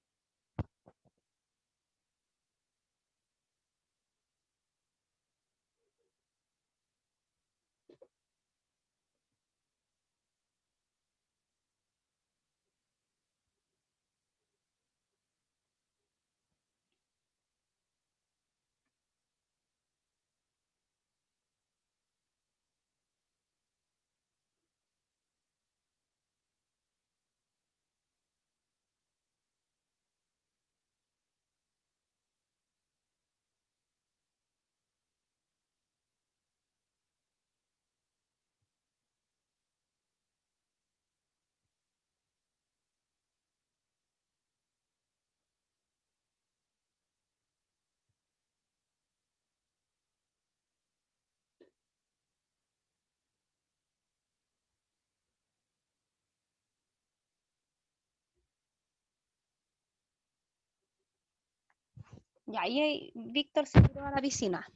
Ya, ahí Víctor se tiró a la piscina.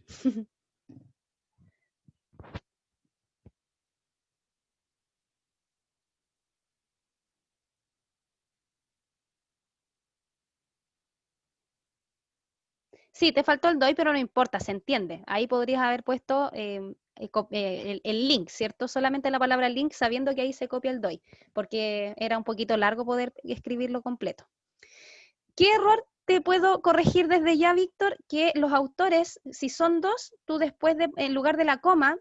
Sí, te faltó el DOI, pero no importa, se entiende. Ahí podrías haber puesto el link, ¿cierto? Solamente la palabra link, sabiendo que ahí se copia el DOI, porque era un poquito largo poder escribirlo completo. ¿Qué error te puedo corregir desde ya, Víctor? Que los autores, si son dos, tú después, en lugar de la coma,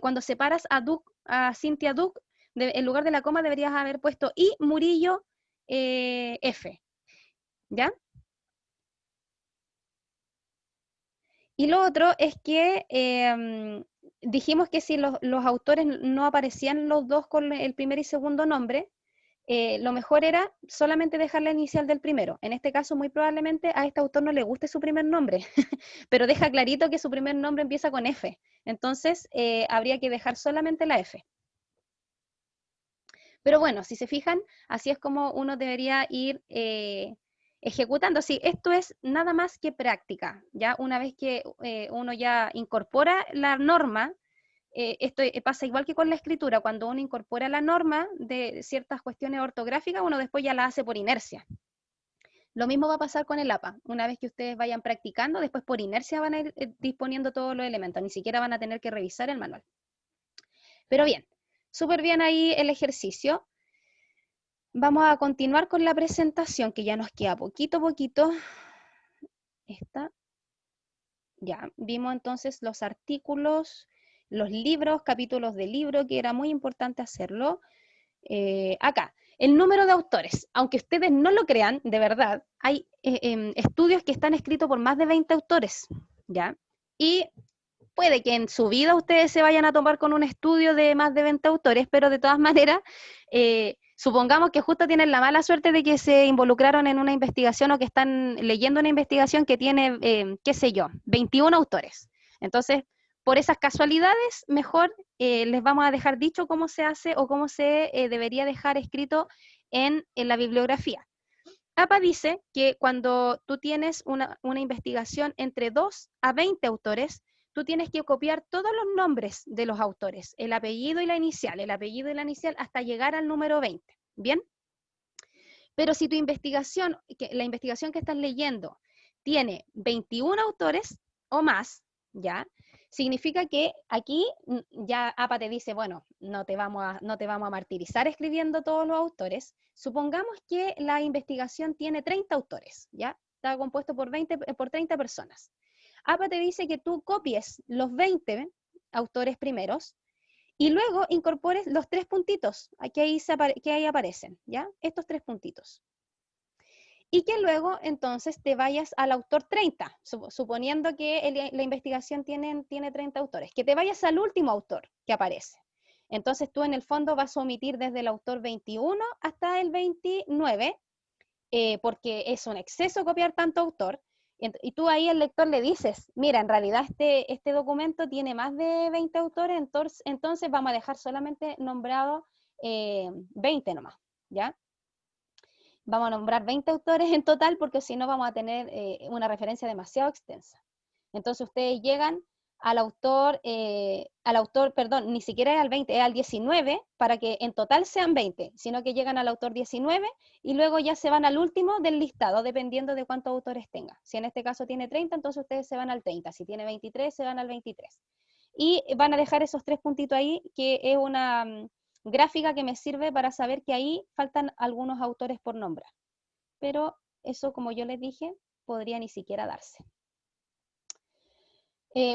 cuando separas a Cynthia Duc, en lugar de la coma deberías haber puesto I Murillo F, ¿ya? Y lo otro es que dijimos que si los autores no aparecían los dos con el primer y segundo nombre, lo mejor era solamente dejar la inicial del primero. En este caso, muy probablemente a este autor no le guste su primer nombre, pero deja clarito que su primer nombre empieza con F. Entonces, habría que dejar solamente la F. Pero bueno, si se fijan, así es como uno debería ir ejecutando. Sí, esto es nada más que práctica, ¿ya? Una vez que uno ya incorpora la norma, esto pasa igual que con la escritura, cuando uno incorpora la norma de ciertas cuestiones ortográficas, uno después ya la hace por inercia. Lo mismo va a pasar con el APA. Una vez que ustedes vayan practicando, después por inercia van a ir disponiendo todos los elementos, ni siquiera van a tener que revisar el manual. Pero bien, súper bien ahí el ejercicio. Vamos a continuar con la presentación, que ya nos queda poquito. Esta. Ya, vimos entonces los artículos, los libros, capítulos de libro, que era muy importante hacerlo. Acá, el número de autores. Aunque ustedes no lo crean, de verdad, hay estudios que están escritos por más de 20 autores, ¿ya? Y puede que en su vida ustedes se vayan a tomar con un estudio de más de 20 autores, pero de todas maneras, supongamos que justo tienen la mala suerte de que se involucraron en una investigación o que están leyendo una investigación que tiene, qué sé yo, 21 autores. Entonces, por esas casualidades, mejor les vamos a dejar dicho cómo se hace o cómo se debería dejar escrito en la bibliografía. APA dice que cuando tú tienes una investigación entre 2 a 20 autores, tú tienes que copiar todos los nombres de los autores, el apellido y la inicial, hasta llegar al número 20, ¿bien? Pero si tu investigación, la investigación que estás leyendo, tiene 21 autores o más, ¿ya? Significa que aquí ya APA te dice, bueno, no te vamos a martirizar escribiendo todos los autores. Supongamos que la investigación tiene 30 autores, ¿ya? Está compuesto por 30 personas. APA te dice que tú copies los 20 autores primeros y luego incorpores los 3 puntitos que ahí aparecen, ¿ya? Estos 3 puntitos. Y que luego entonces te vayas al autor 30, suponiendo que la investigación tiene 30 autores, que te vayas al último autor que aparece. Entonces tú en el fondo vas a omitir desde el autor 21 hasta el 29, porque es un exceso copiar tanto autor, y tú ahí al lector le dices, mira, en realidad este documento tiene más de 20 autores, entonces vamos a dejar solamente nombrado 20 nomás, ¿ya? Vamos a nombrar 20 autores en total porque si no vamos a tener una referencia demasiado extensa. Entonces ustedes llegan al autor, perdón, ni siquiera es al 20, es al 19, para que en total sean 20, sino que llegan al autor 19 y luego ya se van al último del listado, dependiendo de cuántos autores tenga. Si en este caso tiene 30, entonces ustedes se van al 30. Si tiene 23, se van al 23. Y van a dejar esos 3 puntitos ahí, que es una gráfica que me sirve para saber que ahí faltan algunos autores por nombrar. Pero eso, como yo les dije, podría ni siquiera darse.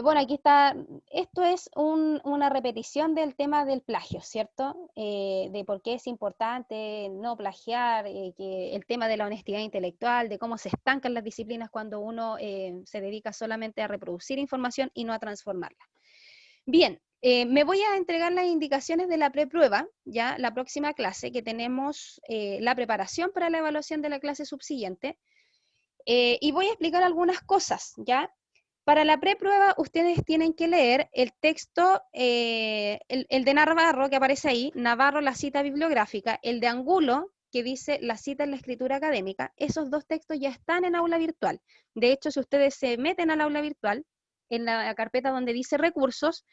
Bueno, aquí está, esto es una repetición del tema del plagio, ¿cierto? De por qué es importante no plagiar, que el tema de la honestidad intelectual, de cómo se estancan las disciplinas cuando uno se dedica solamente a reproducir información y no a transformarla. Bien, me voy a entregar las indicaciones de la preprueba, ya la próxima clase, que tenemos la preparación para la evaluación de la clase subsiguiente, y voy a explicar algunas cosas, ¿ya? Para la preprueba ustedes tienen que leer el texto, el de Navarro que aparece ahí, Navarro, la cita bibliográfica, el de Angulo, que dice la cita en la escritura académica. Esos 2 textos ya están en aula virtual. De hecho, si ustedes se meten al aula virtual, en la carpeta donde dice recursos,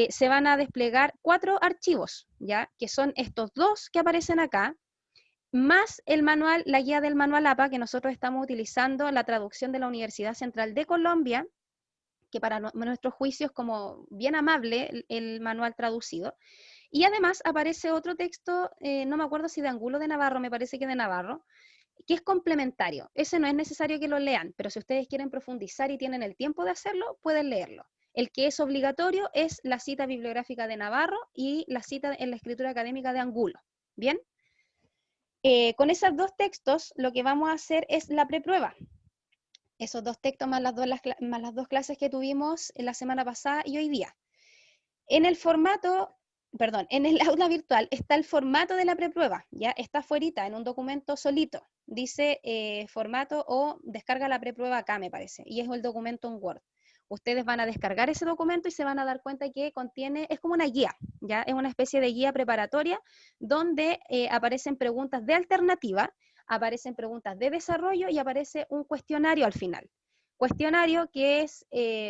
se van a desplegar 4 archivos, ¿ya? Que son estos 2 que aparecen acá, más el manual, la guía del manual APA, que nosotros estamos utilizando, la traducción de la Universidad Central de Colombia, que para nuestros juicios es como bien amable el manual traducido. Y además aparece otro texto, no me acuerdo si de Angulo o de Navarro, me parece que de Navarro, que es complementario. Ese no es necesario que lo lean, pero si ustedes quieren profundizar y tienen el tiempo de hacerlo, pueden leerlo. El que es obligatorio es la cita bibliográfica de Navarro y la cita en la escritura académica de Angulo. ¿Bien? Con esos 2 textos, lo que vamos a hacer es la preprueba. Esos 2 textos más las 2 clases que tuvimos la semana pasada y hoy día. En el formato, perdón, en el aula virtual está el formato de la preprueba, ya está afuerita en un documento solito. Dice formato o descarga la preprueba acá, me parece, y es el documento en Word. Ustedes van a descargar ese documento y se van a dar cuenta que contiene, es como una guía, ya es una especie de guía preparatoria donde aparecen preguntas de alternativa, aparecen preguntas de desarrollo y aparece un cuestionario al final. Cuestionario que es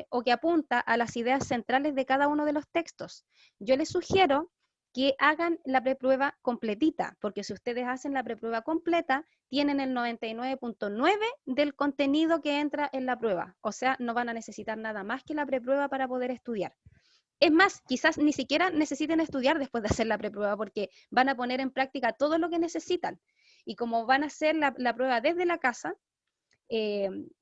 o que apunta a las ideas centrales de cada uno de los textos. Yo les sugiero que hagan la preprueba completita, porque si ustedes hacen la preprueba completa, tienen el 99.9 del contenido que entra en la prueba. O sea, no van a necesitar nada más que la preprueba para poder estudiar. Es más, quizás ni siquiera necesiten estudiar después de hacer la preprueba, porque van a poner en práctica todo lo que necesitan. Y como van a hacer la prueba desde la casa,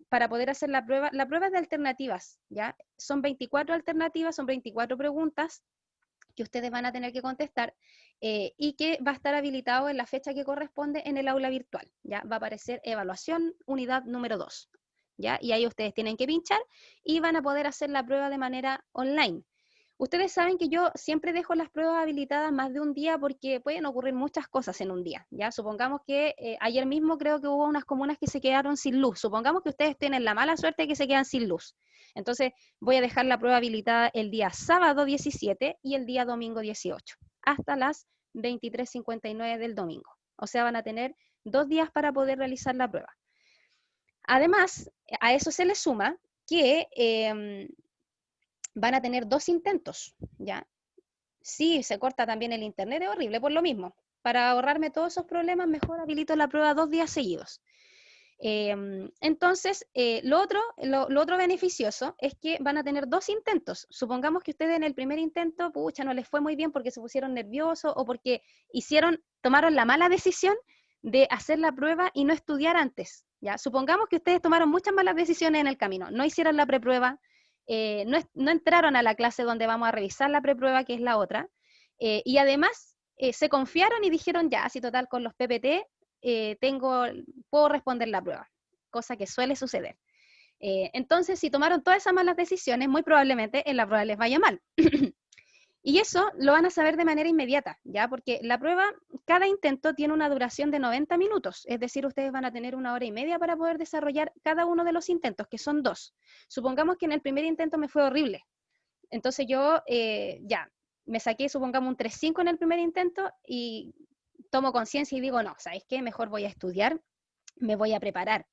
para poder hacer la prueba es de alternativas, ¿ya? Son 24 alternativas, son 24 preguntas que ustedes van a tener que contestar y que va a estar habilitado en la fecha que corresponde en el aula virtual, ¿ya? Va a aparecer evaluación unidad número 2, ¿ya? Y ahí ustedes tienen que pinchar y van a poder hacer la prueba de manera online. Ustedes saben que yo siempre dejo las pruebas habilitadas más de un día porque pueden ocurrir muchas cosas en un día, ¿ya? Supongamos que ayer mismo creo que hubo unas comunas que se quedaron sin luz. Supongamos que ustedes tienen la mala suerte de que se quedan sin luz. Entonces voy a dejar la prueba habilitada el día sábado 17 y el día domingo 18, hasta las 23:59 del domingo. O sea, van a tener 2 días para poder realizar la prueba. Además, a eso se le suma que van a tener 2 intentos, ¿ya? Sí, se corta también el internet, es horrible por lo mismo. Para ahorrarme todos esos problemas, mejor habilito la prueba 2 días seguidos. Entonces, lo otro beneficioso es que van a tener 2 intentos. Supongamos que ustedes en el primer intento, pucha, no les fue muy bien porque se pusieron nerviosos o porque tomaron la mala decisión de hacer la prueba y no estudiar antes, ¿ya? Supongamos que ustedes tomaron muchas malas decisiones en el camino, no hicieron la preprueba, no entraron a la clase donde vamos a revisar la preprueba, que es la otra, y además se confiaron y dijeron, ya, así total con los PPT, puedo responder la prueba, cosa que suele suceder. Entonces, si tomaron todas esas malas decisiones, muy probablemente en la prueba les vaya mal. Y eso lo van a saber de manera inmediata, ¿ya? Porque la prueba, cada intento tiene una duración de 90 minutos, es decir, ustedes van a tener 1 hora y media para poder desarrollar cada uno de los intentos, que son 2. Supongamos que en el primer intento me fue horrible. Entonces yo, ya, me saqué, supongamos, un 3.5 en el primer intento y tomo conciencia y digo, no, ¿sabes qué? Mejor voy a estudiar, me voy a preparar.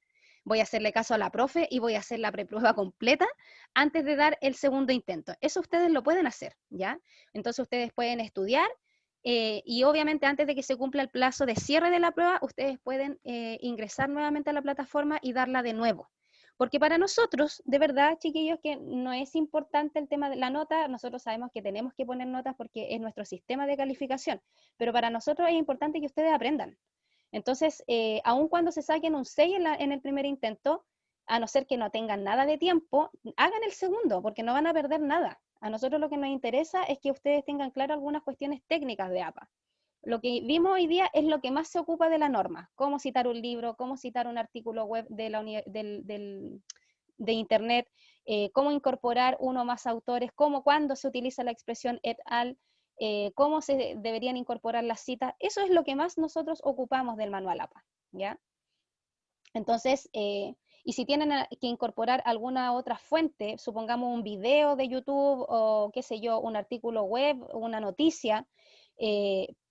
Voy a hacerle caso a la profe y voy a hacer la preprueba completa antes de dar el segundo intento. Eso ustedes lo pueden hacer, ¿ya? Entonces ustedes pueden estudiar y obviamente antes de que se cumpla el plazo de cierre de la prueba, ustedes pueden ingresar nuevamente a la plataforma y darla de nuevo. Porque para nosotros, de verdad, chiquillos, que no es importante el tema de la nota, nosotros sabemos que tenemos que poner notas porque es nuestro sistema de calificación, pero para nosotros es importante que ustedes aprendan. Entonces, aun cuando se saquen un 6 en el primer intento, a no ser que no tengan nada de tiempo, hagan el segundo, porque no van a perder nada. A nosotros lo que nos interesa es que ustedes tengan claro algunas cuestiones técnicas de APA. Lo que vimos hoy día es lo que más se ocupa de la norma, cómo citar un libro, cómo citar un artículo web de internet, cómo incorporar uno o más autores, cuándo se utiliza la expresión et al, cómo se deberían incorporar las citas. Eso es lo que más nosotros ocupamos del manual APA, ¿ya? Entonces, y si tienen que incorporar alguna otra fuente, supongamos un video de YouTube o qué sé yo, un artículo web, una noticia,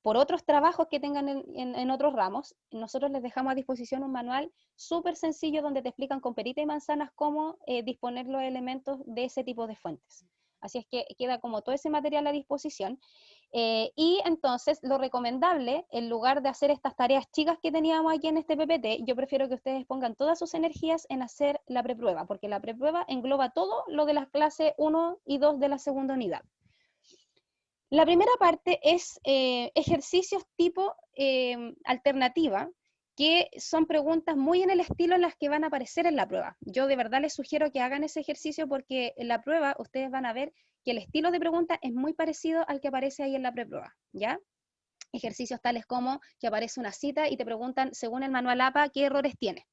por otros trabajos que tengan en otros ramos, nosotros les dejamos a disposición un manual súper sencillo donde te explican con perita y manzanas cómo disponer los elementos de ese tipo de fuentes. Así es que queda como todo ese material a disposición. Y entonces lo recomendable, en lugar de hacer estas tareas chicas que teníamos aquí en este PPT, yo prefiero que ustedes pongan todas sus energías en hacer la preprueba, porque la preprueba engloba todo lo de las clases 1 y 2 de la segunda unidad. La primera parte es ejercicios tipo alternativa, que son preguntas muy en el estilo en las que van a aparecer en la prueba. Yo de verdad les sugiero que hagan ese ejercicio porque en la prueba ustedes van a ver que el estilo de pregunta es muy parecido al que aparece ahí en la preprueba, ¿ya? Ejercicios tales como que aparece una cita y te preguntan, según el manual APA, ¿qué errores tiene?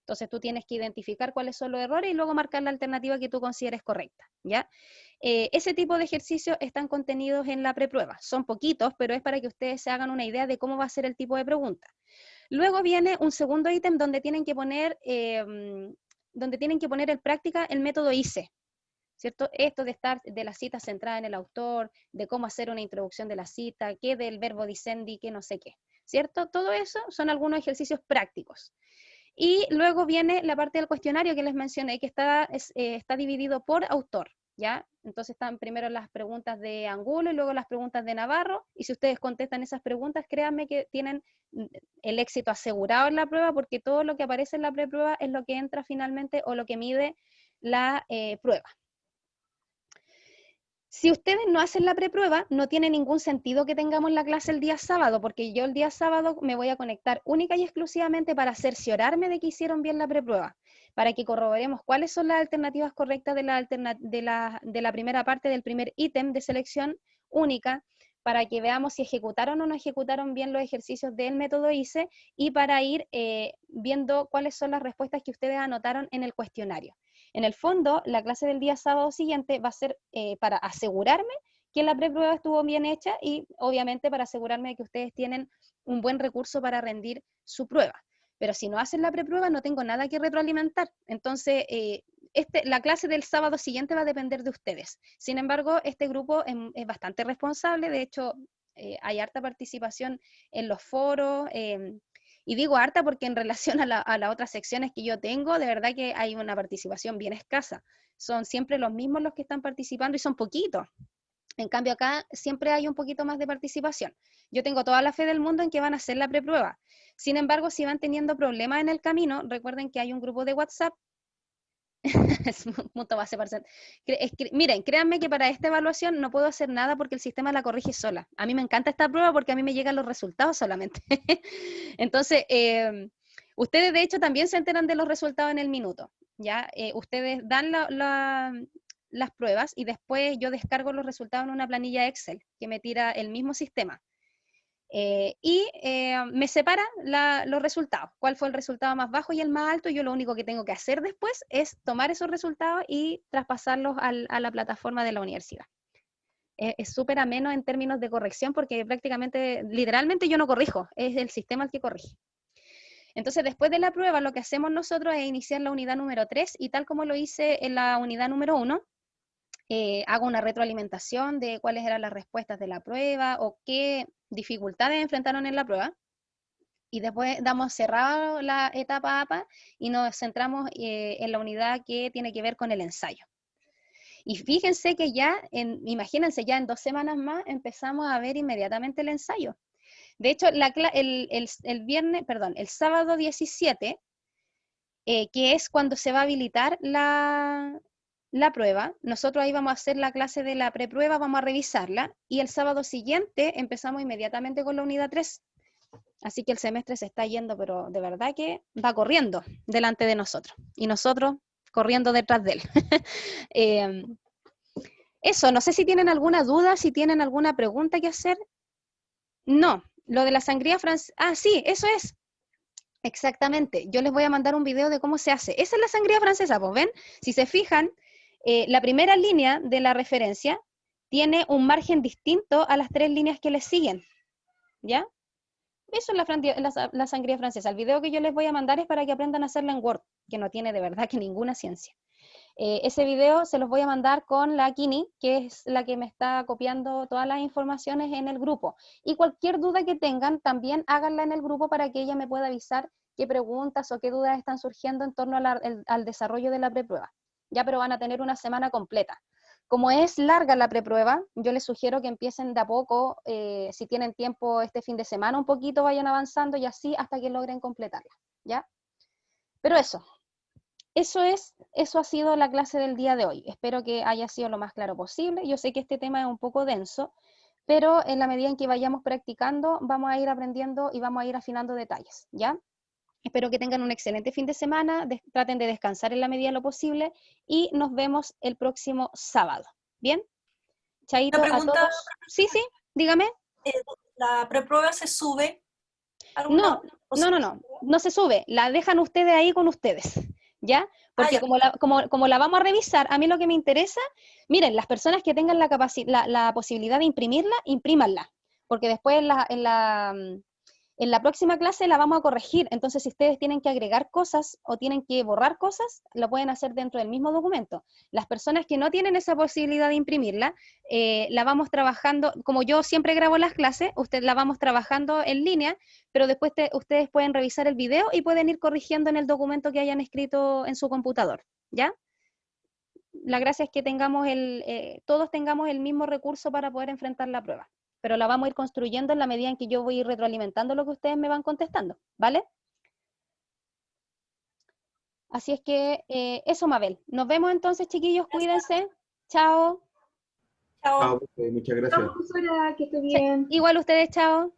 Entonces tú tienes que identificar cuáles son los errores y luego marcar la alternativa que tú consideres correcta, ¿ya? Ese tipo de ejercicios están contenidos en la preprueba. Son poquitos, pero es para que ustedes se hagan una idea de cómo va a ser el tipo de pregunta. Luego viene un segundo ítem donde tienen que poner en práctica el método ICE, ¿cierto? Esto de estar de la cita centrada en el autor, de cómo hacer una introducción de la cita, qué del verbo dicendi, qué no sé qué, ¿cierto? Todo eso son algunos ejercicios prácticos. Y luego viene la parte del cuestionario que les mencioné, que está dividido por autor, ¿ya? Entonces están primero las preguntas de Angulo y luego las preguntas de Navarro, y si ustedes contestan esas preguntas, créanme que tienen el éxito asegurado en la prueba, porque todo lo que aparece en la preprueba es lo que entra finalmente o lo que mide la prueba. Si ustedes no hacen la preprueba, no tiene ningún sentido que tengamos la clase el día sábado, porque yo el día sábado me voy a conectar única y exclusivamente para cerciorarme de que hicieron bien la preprueba, para que corroboremos cuáles son las alternativas correctas de la primera parte del primer ítem de selección única, para que veamos si ejecutaron o no ejecutaron bien los ejercicios del método ICE y para ir viendo cuáles son las respuestas que ustedes anotaron en el cuestionario. En el fondo, la clase del día sábado siguiente va a ser para asegurarme que la preprueba estuvo bien hecha y obviamente para asegurarme de que ustedes tienen un buen recurso para rendir su prueba. Pero si no hacen la preprueba no tengo nada que retroalimentar. Entonces, la clase del sábado siguiente va a depender de ustedes. Sin embargo, este grupo es bastante responsable. De hecho, hay harta participación en los foros. Y digo harta porque en relación a las otras secciones que yo tengo, de verdad que hay una participación bien escasa. Son siempre los mismos los que están participando y son poquitos. En cambio acá siempre hay un poquito más de participación. Yo tengo toda la fe del mundo en que van a hacer la preprueba. Sin embargo, si van teniendo problemas en el camino, recuerden que hay un grupo de WhatsApp. Miren, créanme que para esta evaluación no puedo hacer nada porque el sistema la corrige sola. A mí me encanta esta prueba porque a mí me llegan los resultados solamente. Entonces, ustedes de hecho también se enteran de los resultados en el minuto, ¿ya? Ustedes dan las pruebas y después yo descargo los resultados en una planilla Excel que me tira el mismo sistema. Me separa los resultados, cuál fue el resultado más bajo y el más alto. Yo lo único que tengo que hacer después es tomar esos resultados y traspasarlos a la plataforma de la universidad. Es súper ameno en términos de corrección porque prácticamente, literalmente yo no corrijo, es el sistema el que corrige. Entonces después de la prueba lo que hacemos nosotros es iniciar la unidad número 3 y tal como lo hice en la unidad número 1, hago una retroalimentación de cuáles eran las respuestas de la prueba o qué dificultades enfrentaron en la prueba. Y después damos cerrado la etapa APA y nos centramos en la unidad que tiene que ver con el ensayo. Y fíjense que ya, imagínense, ya en 2 semanas más empezamos a ver inmediatamente el ensayo. De hecho, el sábado 17, que es cuando se va a habilitar la prueba, nosotros ahí vamos a hacer la clase de la preprueba, vamos a revisarla, y el sábado siguiente empezamos inmediatamente con la unidad 3. Así que el semestre se está yendo, pero de verdad que va corriendo delante de nosotros, y nosotros corriendo detrás de él. Eso, no sé si tienen alguna duda, si tienen alguna pregunta que hacer. No, lo de la sangría francesa, sí, eso es. Exactamente, yo les voy a mandar un video de cómo se hace. Esa es la sangría francesa, pues ven, si se fijan, la primera línea de la referencia tiene un margen distinto a las 3 líneas que le siguen, ¿ya? Eso es la sangría francesa. El video que yo les voy a mandar es para que aprendan a hacerla en Word, que no tiene de verdad que ninguna ciencia. Ese video se los voy a mandar con la Kini, que es la que me está copiando todas las informaciones en el grupo. Y cualquier duda que tengan, también háganla en el grupo para que ella me pueda avisar qué preguntas o qué dudas están surgiendo en torno al desarrollo de la preprueba. Ya, pero van a tener una semana completa. Como es larga la preprueba, yo les sugiero que empiecen de a poco, si tienen tiempo este fin de semana un poquito, vayan avanzando y así hasta que logren completarla, ¿ya? Pero eso ha sido la clase del día de hoy. Espero que haya sido lo más claro posible. Yo sé que este tema es un poco denso, pero en la medida en que vayamos practicando, vamos a ir aprendiendo y vamos a ir afinando detalles, ¿ya? Espero que tengan un excelente fin de semana, traten de descansar en la medida de lo posible y nos vemos el próximo sábado. ¿Bien? Chaito a todos. Sí, dígame. ¿La preprueba se sube? No se sube, la dejan ustedes ahí con ustedes, ¿ya? Porque como la vamos a revisar, a mí lo que me interesa, miren, las personas que tengan la posibilidad de imprimirla, imprímanla, porque después en la próxima clase la vamos a corregir, entonces si ustedes tienen que agregar cosas o tienen que borrar cosas, lo pueden hacer dentro del mismo documento. Las personas que no tienen esa posibilidad de imprimirla, la vamos trabajando, como yo siempre grabo las clases, la vamos trabajando en línea, pero después ustedes pueden revisar el video y pueden ir corrigiendo en el documento que hayan escrito en su computador, ¿ya? La gracia es que todos tengamos el mismo recurso para poder enfrentar la prueba, pero la vamos a ir construyendo en la medida en que yo voy a ir retroalimentando lo que ustedes me van contestando, ¿vale? Así es que eso, Mabel. Nos vemos entonces, chiquillos, cuídense. Chao. Chao, muchas gracias. Chao, profesora, que esté bien. Igual ustedes, chao.